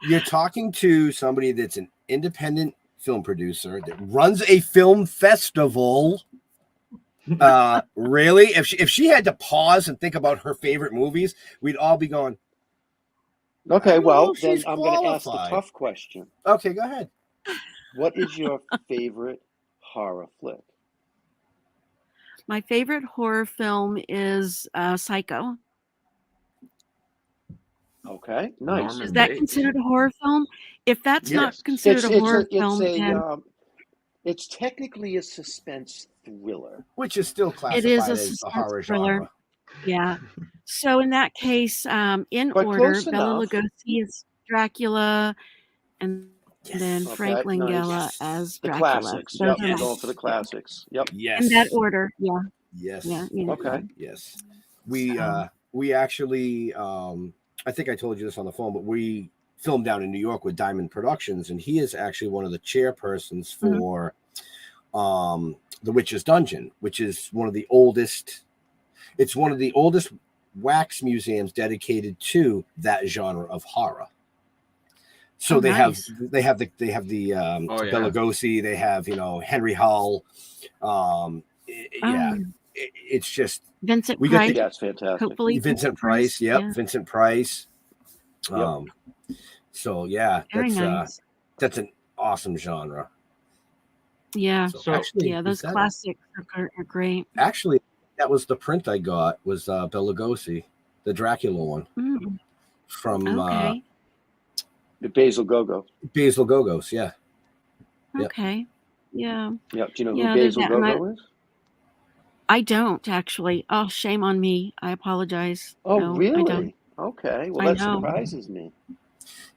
You're talking to somebody that's an independent film producer that runs a film festival. Really? If she had to pause and think about her favorite movies, we'd all be going, Okay, I don't know well, if then she's I'm going to ask the qualified. tough question. Okay, go ahead. What is your favorite horror flick? My favorite horror film is Psycho. Okay, nice. Norman Is that Bates. considered a horror film? If that's not Yes. considered a horror film, then It's technically a suspense thriller. Which is still it classified is a as a suspense horror thriller. genre. Yeah. So in that case, in But order, close Bela enough. Lugosi is Dracula, and then Okay, Frank Langella nice. as The Dracula. classics. Those Yep, are you're my- going for the classics. Yep. Yes. in that order. Yeah. Yes. Yeah. Okay. Yes. We actually I think I told you this on the phone, but we filmed down in New York with Diamond Productions, and he is actually one of the chairpersons for the Witch's Dungeon, which is one of the oldest. It's one of the oldest wax museums dedicated to that genre of horror. So they have the Bela Lugosi, they have Henry Hull, it's just Vincent we Price. get Yeah, it's fantastic. Hopefully, Vincent Price. Yep, Yeah. Vincent Price. Yep. So yeah, Very nice. that's an awesome genre. Yeah. So actually, Yeah, those classics are great. Actually, that was the print I got was Bela Lugosi, the Dracula one from Okay. The Basil Gogos. Basil Gogos. Yeah. Yep. Okay. Yeah. Yep. Do you know Yeah, who there's Basil that, and Gogo is? I don't actually. Oh, shame on me. I apologize. Oh, No, really? I don't. Okay. Well, I that know. surprises me.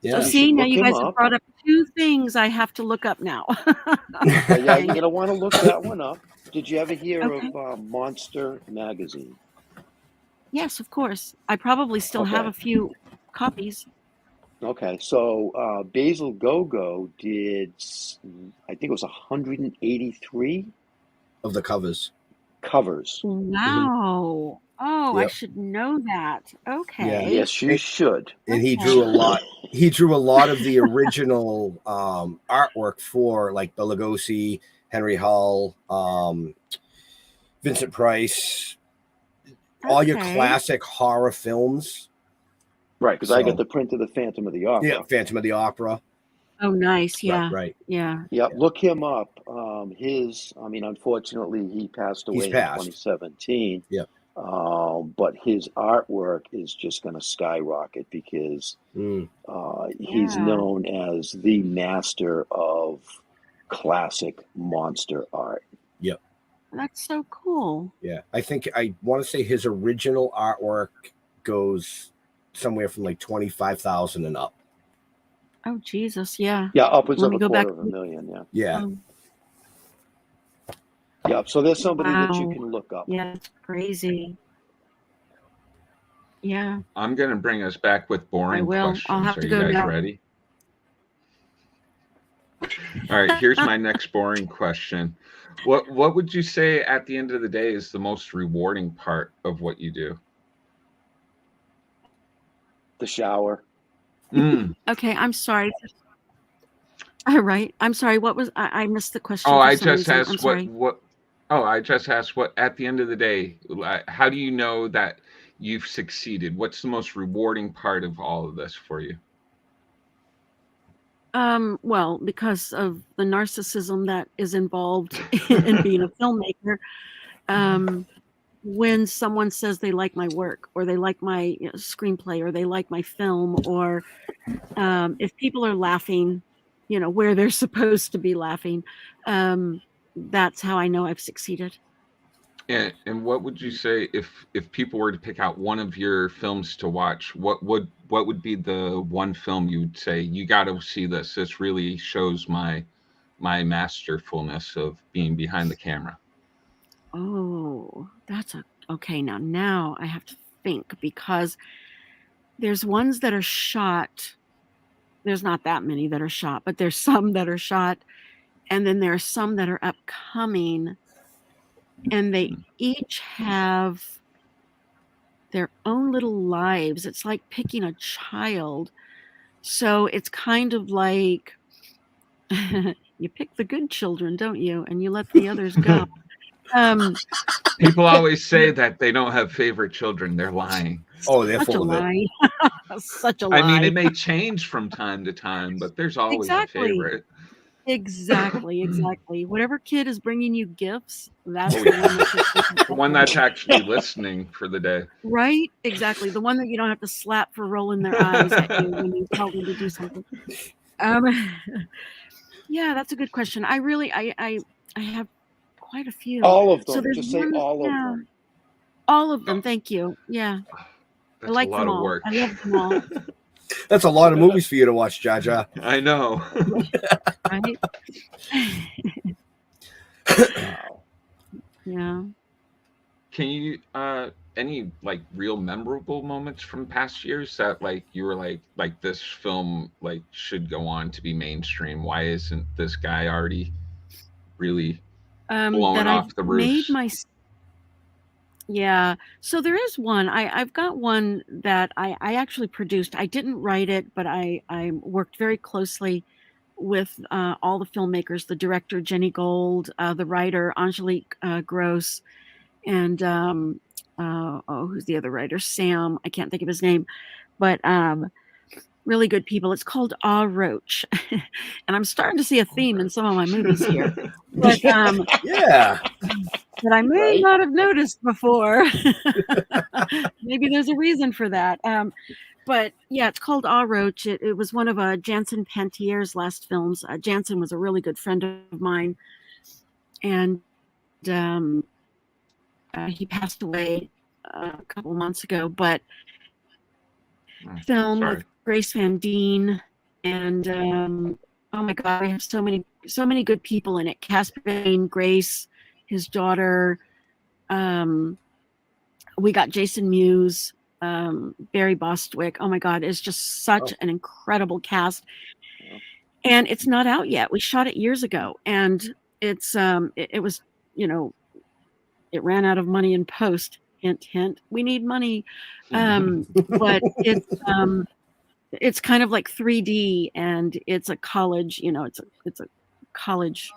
Yeah. So You see, should now look you him guys have up. brought up 2 things I have to look up now. Yeah, you're gonna want to look that one up. Did you ever hear Okay. of Monster Magazine? Yes, of course. I probably still have Okay. a few copies. Okay, so Basil Gogo did, I think it was 183 Of the covers. covers. Wow. Oh, I Yep. should know that. Okay. Yes, you should. And he Okay. drew a lot. He drew a lot of the original artwork for like Bela Lugosi, Henry Hull, Vincent Price, all your Okay. classic horror films. Right, because I So- got the print of the Phantom of the Opera. Yeah, Phantom of the Opera. Oh, nice. Yeah. Right. Yeah. Yeah, look him up. Unfortunately, he passed He's away in passed. 2017. Yeah. But his artwork is just going to skyrocket because Mm. he's Yeah. known as the master of classic monster art. Yep. That's so cool. Yeah. I want to say his original artwork goes somewhere from like 25,000 and up. Oh, Jesus. Yeah. Yeah, upwards Let of me a go back. quarter of a million. Yeah. Yeah. Oh, Yeah. So there's somebody that you wow. can look up. Yeah, it's crazy. Yeah, I'm going to bring us back with I boring will. I'll questions. have Are to you go guys now. ready? All right, here's my next boring question. What would you say at the end of the day is the most rewarding part of what you do? The shower. Okay, I'm sorry. All right. I'm sorry. What was I missed the question Oh, for I some just reason. I'm asked sorry. what oh, I just asked what at the end of the day, how do you know that you've succeeded? What's the most rewarding part of all of this for you? Well, because of the narcissism that is involved in being a filmmaker, when someone says they like my work or they like my screenplay or they like my film, or if people are laughing, where they're supposed to be laughing, that's how I know I've succeeded. And what would you say if people were to pick out one of your films to watch, what would be the one film you would say you got to see this? This really shows my masterfulness of being behind the camera. Oh, okay. Now I have to think, because there's ones that are shot. There's not that many that are shot, but there's some that are shot, and then there are some that are upcoming, and they each have their own little lives. It's like picking a child. So it's kind of like you pick the good children, don't you? And you let the others go. People always say that they don't have favorite children. They're lying. Oh, they're Such a full of it. lie. Such a lie. I mean, it may change from time to time, but there's always a Exactly. favorite. Exactly. Whatever kid is bringing you gifts, that's Oh, the yeah. one that you're taking The one care of. that's actually listening for the day. Right? Exactly. The one that you don't have to slap for rolling their eyes at you when you tell them to do something. Yeah, that's a good question. I really, I have quite a few. All of So them. there's Just say one, all of yeah, them. all of them. Thank you. Yeah, I That's a like lot them of all. work. I love them all. That's a lot of movies for you to watch, Jaja. I know. Right? Wow. Yeah. Can you any like real memorable moments from past years that like you were like this film like should go on to be mainstream? Why isn't this guy already really blowing That I've off the made roofs? yeah. So there is one. I've got one that I actually produced. I didn't write it, but I worked very closely with all the filmmakers, the director Jenny Gold, the writer Angelique Gross, and who's the other writer? Sam. I can't think of his name, but really good people. It's called Ah Roach, and I'm starting to see a theme in some of my movies here. But Yeah. that I may Right? not have noticed before. Maybe there's a reason for that. But yeah, it's called Ah Roach. It was one of Jansen Pantier's last films. Jansen was a really good friend of mine, and he passed away a couple months ago. But film Sorry. with Grace Van Dien, and oh my God, I have so many good people in it. Casper Van, Grace, his daughter. We got Jason Mewes, Barry Bostwick. Oh my God, it's just such an incredible cast. And it's not out yet. We shot it years ago, and it's it was, it ran out of money in post. Hint, hint. We need money, but it's kind of like 3D, and it's a college. It's a college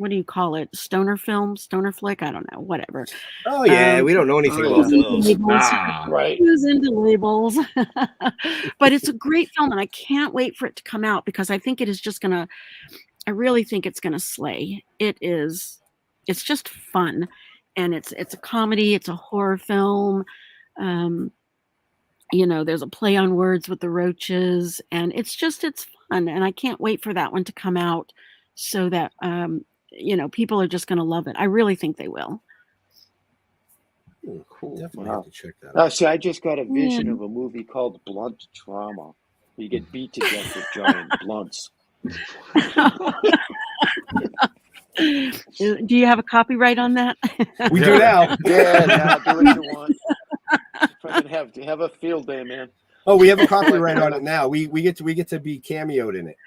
what do you call it? Stoner flick? I don't know, whatever. Oh yeah, we don't know anything Oh, about Who's into those. labels? Right. Who's into labels? But it's a great film, and I can't wait for it to come out because I think it is just gonna. I really think it's gonna slay. It is. It's just fun, and it's a comedy. It's a horror film. There's a play on words with the roaches, and it's fun, and I can't wait for that one to come out so that people are just going to love it. I really think they will. Cool. Definitely have to check that out. See, I just got a vision of a movie called Blunt Trauma. You get beat to death with giant blunts. Do you have a copyright on that? We do now. Yeah, do what you want. Fucking have a field day, man. Oh, we have a copyright on it now. We get to be cameoed in it.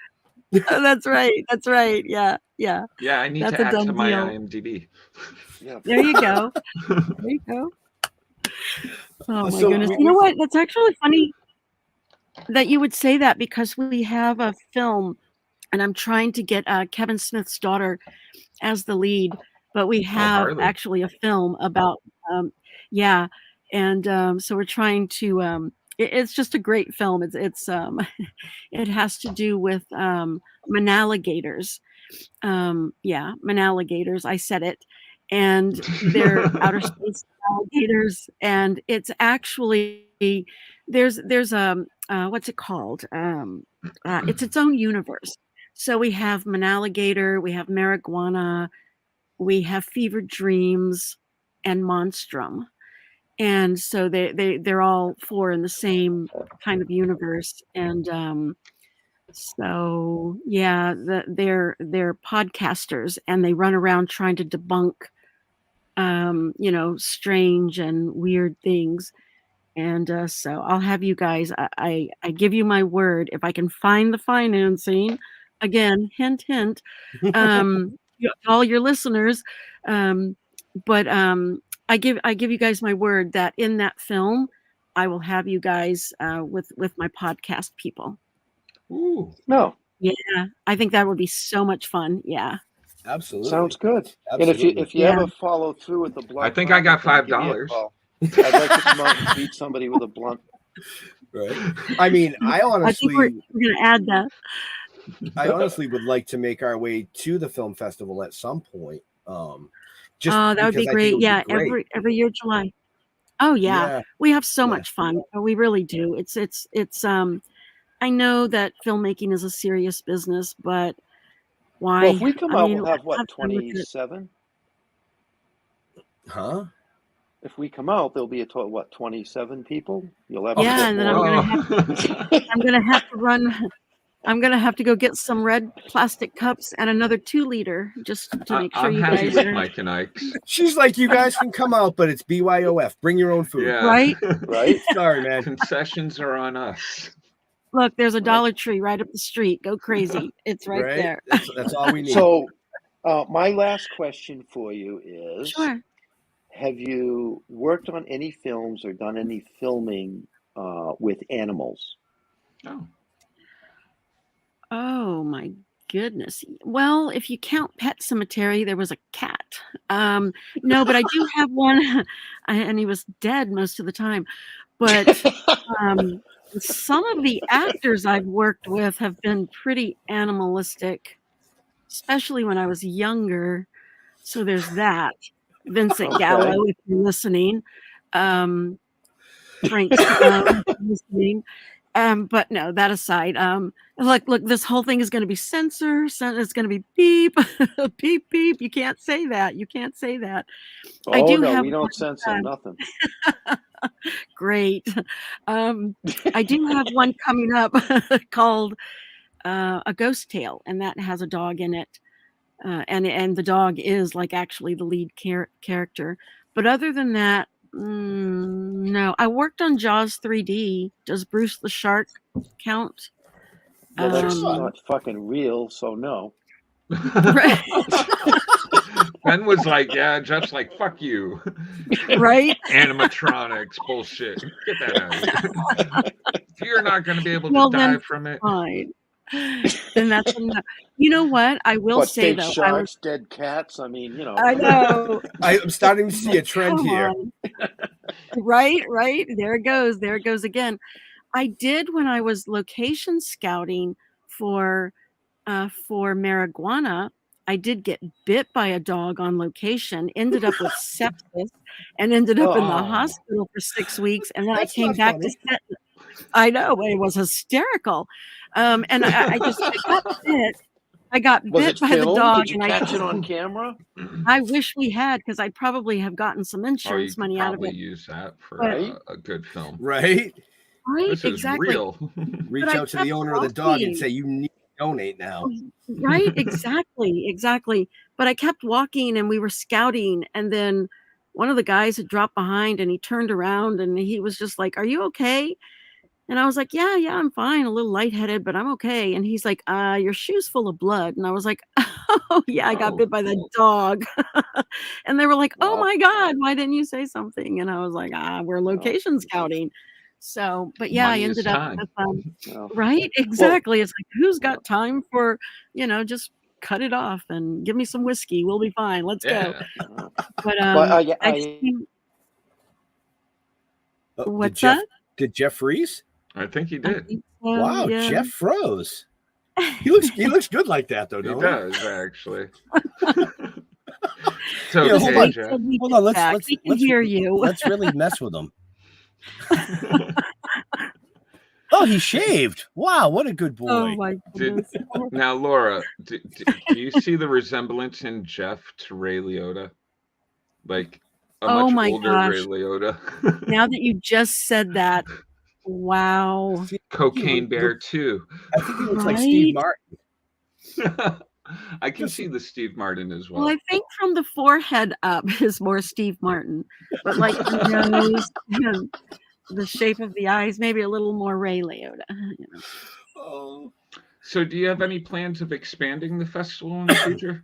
Oh, that's right. Yeah. Yeah, I need That's to a add to done my deal. IMDb. Yeah. There you go. Oh my So goodness. You know what? That's actually funny that you would say that because we have a film, and I'm trying to get Kevin Smith's daughter as the lead, but we have Harley. actually a film about and so we're trying to it's just a great film. It's it has to do with manalligators. Manalligators, I said it, and they're outer space alligators, and it's actually there's what's it called? It's its own universe. So we have manalligator, we have marijuana, we have fever dreams, and monstrum. And so they're all four in the same kind of universe. And so yeah, they're podcasters, and they run around trying to debunk strange and weird things. And so I'll have you guys, I give you my word, if I can find the financing, again, hint, all your listeners, but I give you guys my word that in that film, I will have you guys with my podcast people. Ooh. No. Yeah, I think that would be so much fun. Yeah. Absolutely. Sounds good. Absolutely. And if you ever follow through with the blunt, I think I got $5. I'd like to come out and beat somebody with a blunt. Right. I mean, I honestly, think we're going to add that. I honestly would like to make our way to the film festival at some point. That would be great. Yeah, every year, July. Oh yeah, we have so much fun. We really do. It's I know that filmmaking is a serious business, but why? Well, if we come out, we'll have what, 27? Huh? If we come out, there'll be a total, what, 27 people? You'll have and then I'm gonna have to run. I'm gonna have to go get some red plastic cups and another 2-liter just to make sure I'm you happy guys with are. Mike and Ike. She's like, you guys can come out, but it's BYOF. Bring your own food. Yeah. Right? Right? Sorry, man. Concessions are on us. Look, there's a Dollar Tree right up the street. Go crazy. It's right there. That's all we need. So, my last question for you is, Sure. have you worked on any films or done any filming with animals? Oh. Oh my goodness. Well, if you count Pet Cemetery, there was a cat. No, but I do have one, and he was dead most of the time. But some of the actors I've worked with have been pretty animalistic, especially when I was younger. So there's that. Vincent Gallo, if you're listening. Frank listening. But no, that aside, look, this whole thing is going to be censored. It's going to be beep, beep, beep. You can't say that. Oh, I do no, have we don't censor nothing. Great. I do have one coming up called A Ghost Tale, and that has a dog in it. And the dog is like actually the lead character. But other than that, no. I worked on Jaws 3D. Does Bruce the Shark count? Well, that's not fucking real, so no. Right. Ben was like, yeah, Jeff's like, fuck you. Right? Animatronics, bullshit. Get that out of here. You're not going to be able to die from it. Fine. then that's enough. You know what? I will What, say fake though, sharks, dead cats? I mean, I know. I'm starting to see a trend Come here. on. Right. There it goes again. I did when I was location scouting for marijuana. I did get bit by a dog on location, ended up with sepsis, and ended up in the Oh. hospital for 6 weeks. And then I That's came not back to funny. set. I know, it was hysterical. And I got bit. I got Was bit it by the filmed? dog, Did you and catch it on camera? I wish we had, because I'd probably have gotten some Oh, you insurance could money out of probably it. use that for Right? a good film. Right? Right, This is exactly. real. Reach I out to kept the owner of the dog and walking. say, you need to donate now. Right, exactly. But I kept walking, and we were scouting, and then one of the guys had dropped behind, and he turned around, and he was just like, "Are you okay?" And I was like, "Yeah, I'm fine, a little lightheaded, but I'm okay." And he's like, your shoe's full of blood." And I was like, "Oh, yeah, I got Oh. bit by the dog." And they were like, "Oh Wow. my God, why didn't you say something?" And I was like, we're location scouting." So, but yeah, I Money is ended up time. with, Well, right, exactly. It's like, who's got time for, just cut it off and give me some whiskey. We'll be fine. Let's go. Yeah. But well, yeah, I just think, Oh, what's that? Did Jeff freeze? I think he I did. think so, Wow, yeah. Jeff froze. He looks good like that though, He don't does, actually. So, Yeah, hold on. Jeff. Hold on, We can hear you. Let's really mess with him. Oh, he shaved. Wow, what a good boy. Oh my goodness. Now, Laura, do you see the resemblance in Jeff to Ray Liotta? Like a Oh much my older Ray gosh. Liotta. Now that you just said that, wow. Cocaine Bear 2. I think he looks like Steve Right? Martin. I can see the Steve Martin as well. Well, I think from the forehead up is more Steve Martin, but like the nose and the shape of the eyes, maybe a little more Ray Liotta. Oh. So, do you have any plans of expanding the festival in the future?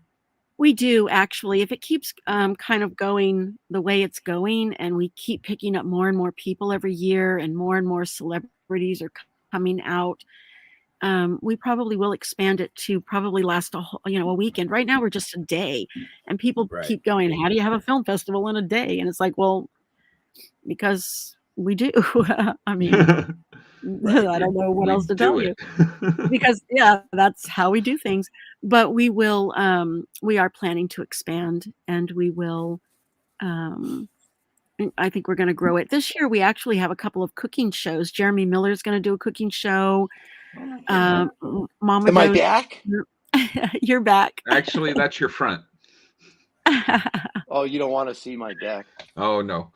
We do, actually. If it keeps kind of going the way it's going, and we keep picking up more and more people every year, and more celebrities are coming out, we probably will expand it to probably last a weekend. Right now we're just a day, and people keep going, "How do you have a film festival in a day?" And it's like, well, because we do. I mean, I don't know what else to tell you. Because that's how we do things. But we will we are planning to expand, and we will I think we're going to grow it. This year we actually have a couple of cooking shows. Jeremy Miller's going to do a cooking show. Mama am I back? You're back. Actually, that's your front. Oh, you don't want to see my deck. Oh no.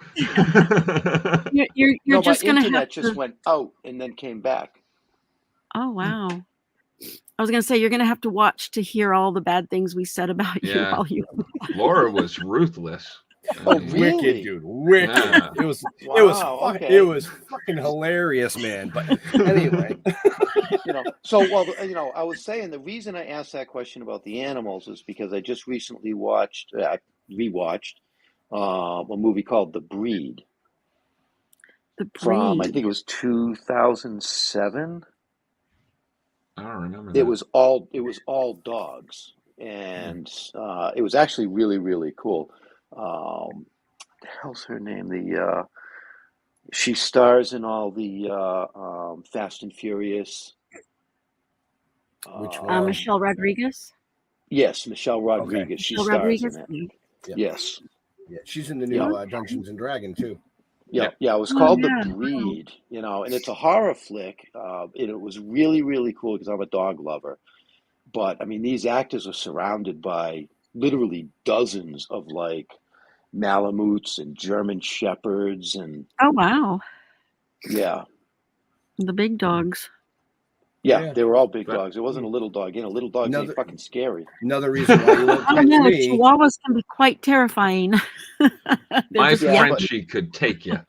You're No, just my going to internet have just to. went out and then came back. Oh wow. I was going to say, you're going to have to watch to hear all the bad things we said about you Yeah. while you. Laura was ruthless. Oh, really? Wicked, dude. Wicked. Yeah. It was Wow, okay. it was fucking hilarious, man. But anyway. I was saying the reason I asked that question about the animals is because I just recently rewatched a movie called The Breed. The Breed. From, I think it was 2007. I don't remember that. It was all dogs, and it was actually really, really cool. What the hell's her name? She stars in all the Fast and Furious. Which one? Michelle Rodriguez. Yes, Michelle Rodriguez. Okay. She Michelle stars Rodriguez? in it. Yeah. Yes. Yeah, she's in the new Dungeons and Dragons too. Yeah. It was called The Breed, and it's a horror flick. It was really, really cool because I'm a dog lover. But I mean, these actors are surrounded by literally dozens of like Malamutes and German Shepherds and Oh wow. yeah. The big dogs. Yeah, they were all big But- dogs. It wasn't a little dog. Little dogs ain't fucking scary. Another reason why you won't Oh catch no, me. Chihuahuas can be quite terrifying. My just Frenchie could take you.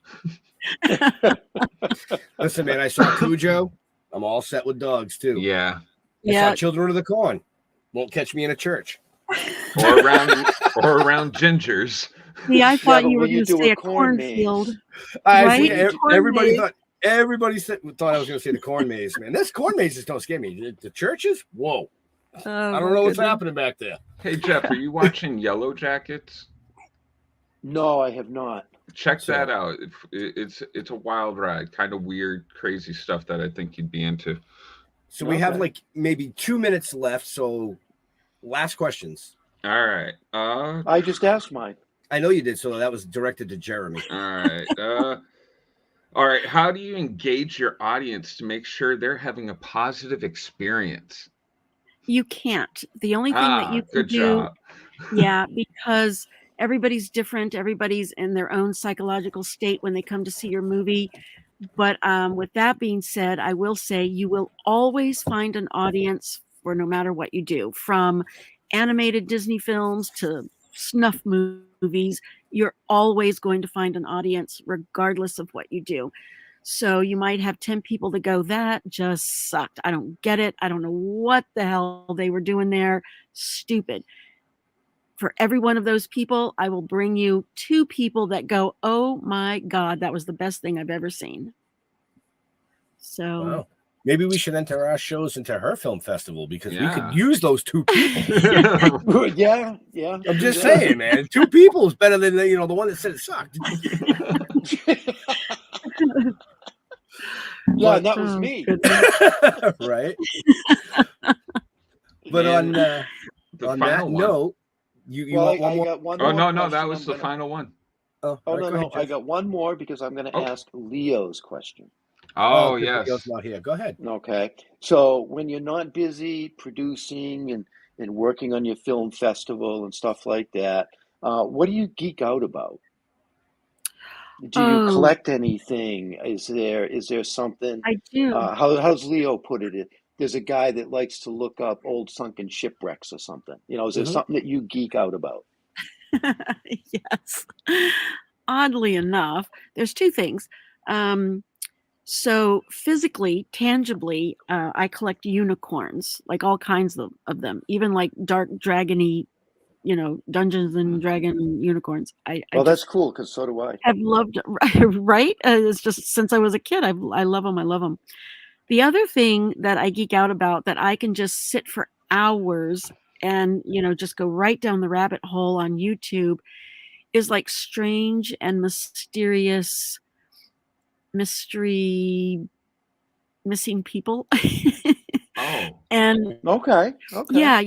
Listen, man, I saw Cujo. I'm all set with dogs too. Yeah. I saw Children of the Corn. Won't catch me in a church. Or around gingers. See, I thought but you were when you going to do say a a corn cornfield. maze- Right? Everybody Corn thought Everybody thought I was going to say the corn maze, man. This corn mazes don't scare me. The churches, whoa. I don't know what's happening back there. Hey, Jeff, are you watching Yellow Jackets? No, I have not. Check that out. It's a wild ride, kind of weird, crazy stuff that I think you'd be into. So we have like maybe 2 minutes left. So last questions. All right. I just asked mine. I know you did. So that was directed to Jeremy. All right. All right. How do you engage your audience to make sure they're having a positive experience? You can't. The only thing that you can good do, job. yeah, because everybody's different. Everybody's in their own psychological state when they come to see your movie. But with that being said, I will say you will always find an audience for no matter what you do, from animated Disney films to snuff movies. You're always going to find an audience regardless of what you do. So you might have 10 people that go, that just sucked. I don't get it. I don't know what the hell they were doing there. Stupid. For every one of those people, I will bring you 2 people that go, oh my God, that was the best thing I've ever seen. So wow. Maybe we should enter our shows into her film festival because we could use those 2 people. yeah. I'm just saying, man. 2 people is better than the one that said it sucked. Yeah, and that was me. Right. But on that note, you want one more? got one Oh, more no, that question. was the final one. Oh, right, no. ahead, I got one more because I'm going to ask Leo's question. Oh, yes. Leo's not here. Go ahead. Okay. So when you're not busy producing and working on your film festival and stuff like that, what do you geek out about? Do you collect anything? Is there something? I do. How's Leo put it? There's a guy that likes to look up old sunken shipwrecks or something. Is there something that you geek out about? Yes. Oddly enough, there's 2 things. So physically, tangibly, I collect unicorns, like all kinds of them, even like dark dragony, Dungeons and Dragon unicorns. That's cool because so do I. I've loved, right? It's just since I was a kid, I love them. I love them. The other thing that I geek out about that I can just sit for hours and, just go right down the rabbit hole on YouTube is like strange and mysterious mystery missing people. And okay. Yeah,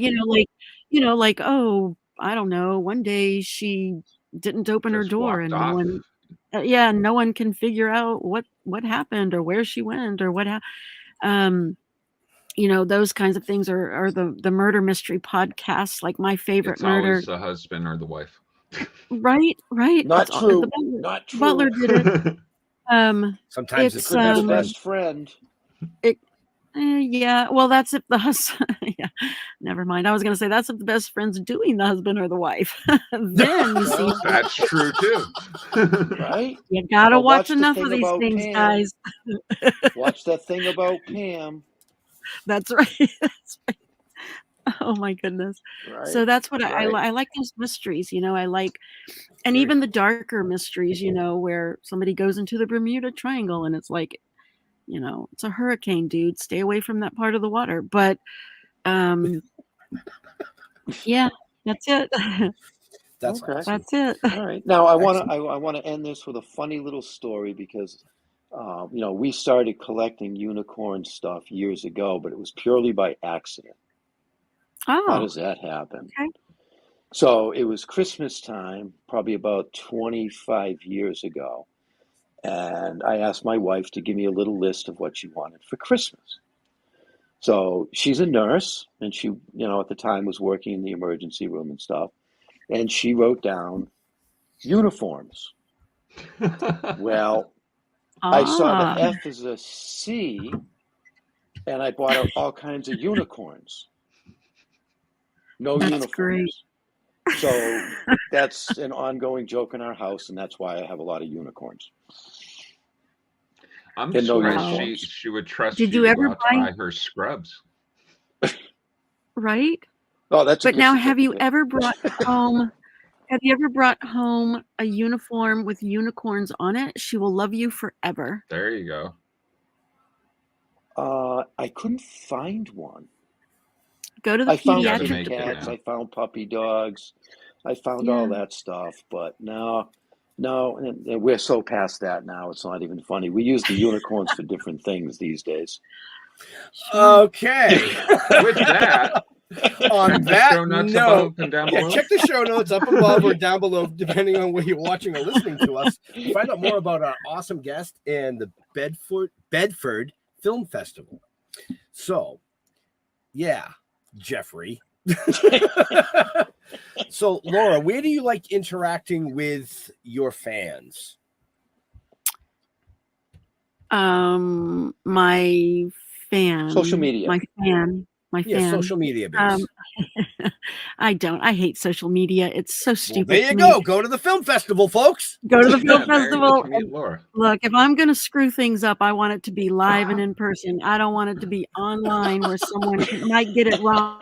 like, oh, I don't know, one day she didn't open her door and no one can figure out what happened or where she went or what those kinds of things are the murder mystery podcasts, like my favorite it's murder. Always the husband or the wife. Right. Not true. Not true. Butler did it. Sometimes it's the best friend. Yeah, well, that's if the husband. Yeah, never mind. I was going to say that's if the best friend's doing the husband or the wife. Then you see, that's true too. Right? You gotta watch enough of these things, Pam. guys. Watch that thing about Pam. That's right. That's right. Oh my goodness. Right. So that's what I like those mysteries. I like, and even the darker mysteries. Where somebody goes into the Bermuda Triangle and it's like, it's a hurricane, dude. Stay away from that part of the water. But, yeah, that's it. That's okay. That's it. All right. Now I want to end this with a funny little story because, we started collecting unicorn stuff years ago, but it was purely by accident. Oh. How does that happen? Okay. So it was Christmas time, probably about 25 years ago. And I asked my wife to give me a little list of what she wanted for Christmas. So she's a nurse, and she, at the time was working in the emergency room and stuff. And she wrote down uniforms. Well, I saw the F as a C, and I bought her all kinds of unicorns. No uniforms. Great. So that's an ongoing joke in our house, and that's why I have a lot of unicorns. I'm surprised she would trust Did you you ever buy her scrubs. Right? Oh, that's. But now, have you ever brought home? Have you ever brought home a uniform with unicorns on it? She will love you forever. There you go. I couldn't find one. Go to the I found Gotta pediatric kitty make it cats. now. I found puppy dogs. I found Yeah. all that stuff. But no, and we're so past that now. It's not even funny. We use the unicorns for different things these days. Okay. With that, On check the that show notes note, above and down yeah, below. check the show notes up above or down below, depending on where you're watching or listening to us. Find out more about our awesome guest and the Bedford Film Festival. So, yeah, Jeffrey. So, Laura, where do you like interacting with your fans? My fan. Social media. My fan. Yeah, social media based. I don't. I hate social media. It's so Well, stupid. there you to go. me. Go to the film festival, folks. Go to the film Yeah, there you festival. can meet And Laura. look, if I'm going to screw things up, I want it to be live and in person. I don't want it to be online where someone might get it wrong.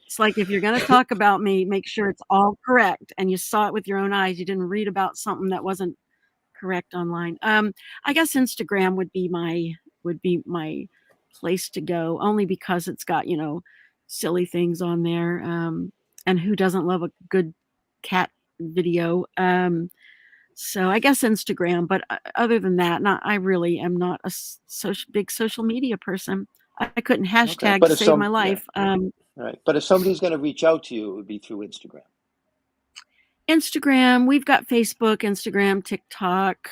It's like if you're going to talk about me, make sure it's all correct and you saw it with your own eyes. You didn't read about something that wasn't correct online. I guess Instagram would be my place to go, only because it's got, silly things on there. And who doesn't love a good cat video? So I guess Instagram, but other than that, I really am not a big social media person. I couldn't hashtag But to if save my some, life. right. But if somebody's going to reach out to you, it would be through Instagram. Instagram, we've got Facebook, Instagram, TikTok,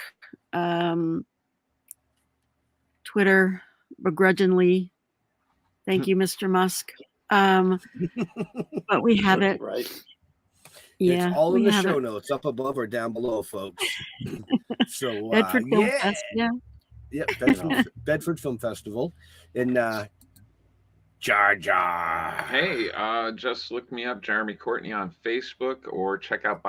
Twitter, begrudgingly. Thank you, Mr. Musk. But we have it. Right. Yeah. It's all we in the have show it. notes up above or down below, folks. So, Bedford Film yeah. Fest, yeah. Yep, Bedford Film Festival in Jar Jar. Hey, just look me up, Jeremy Courtney, on Facebook, or check out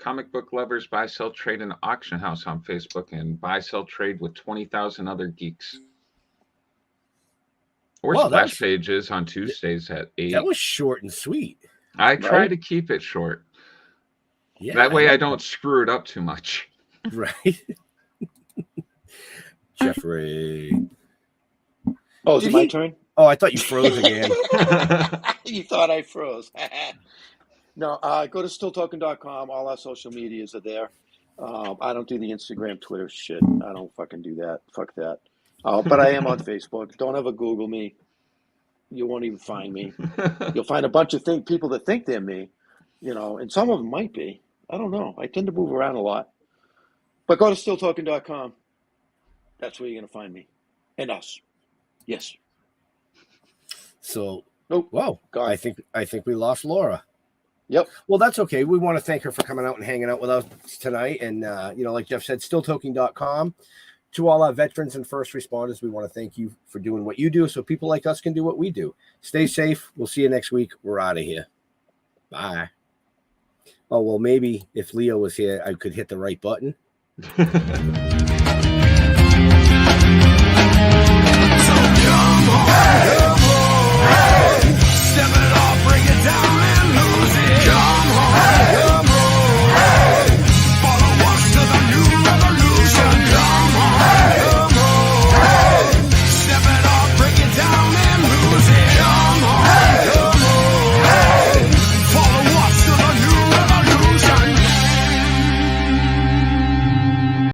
Comic Book Lovers Buy, Sell, Trade, and Auction House on Facebook, and Buy, Sell, Trade with 20,000 other geeks. Or Wow, splash pages on Tuesdays at 8. That was short and sweet. I try Right? to keep it short. Yeah, That way I like don't screw it up too much. that. Right. Jeffrey. Oh, is Did it my he- turn? Oh, I thought you froze again. You thought I froze. No, go to stilltoken.com. All our social medias are there. I don't do the Instagram, Twitter shit. I don't fucking do that. Fuck that. But I am on Facebook. Don't ever Google me. You won't even find me. You'll find a bunch of people that think they're me, and some of them might be. I don't know. I tend to move around a lot. But go to stilltoken.com. That's where you're going to find me. And us. Yes. So, Nope. whoa, Gone. I think we lost Laura. Yep. Well, that's okay. We want to thank her for coming out and hanging out with us tonight. And, like Jeff said, stilltoking.com. To all our veterans and first responders, we want to thank you for doing what you do so people like us can do what we do. Stay safe. We'll see you next week. We're out of here. Bye. Oh, well, maybe if Leo was here, I could hit the right button.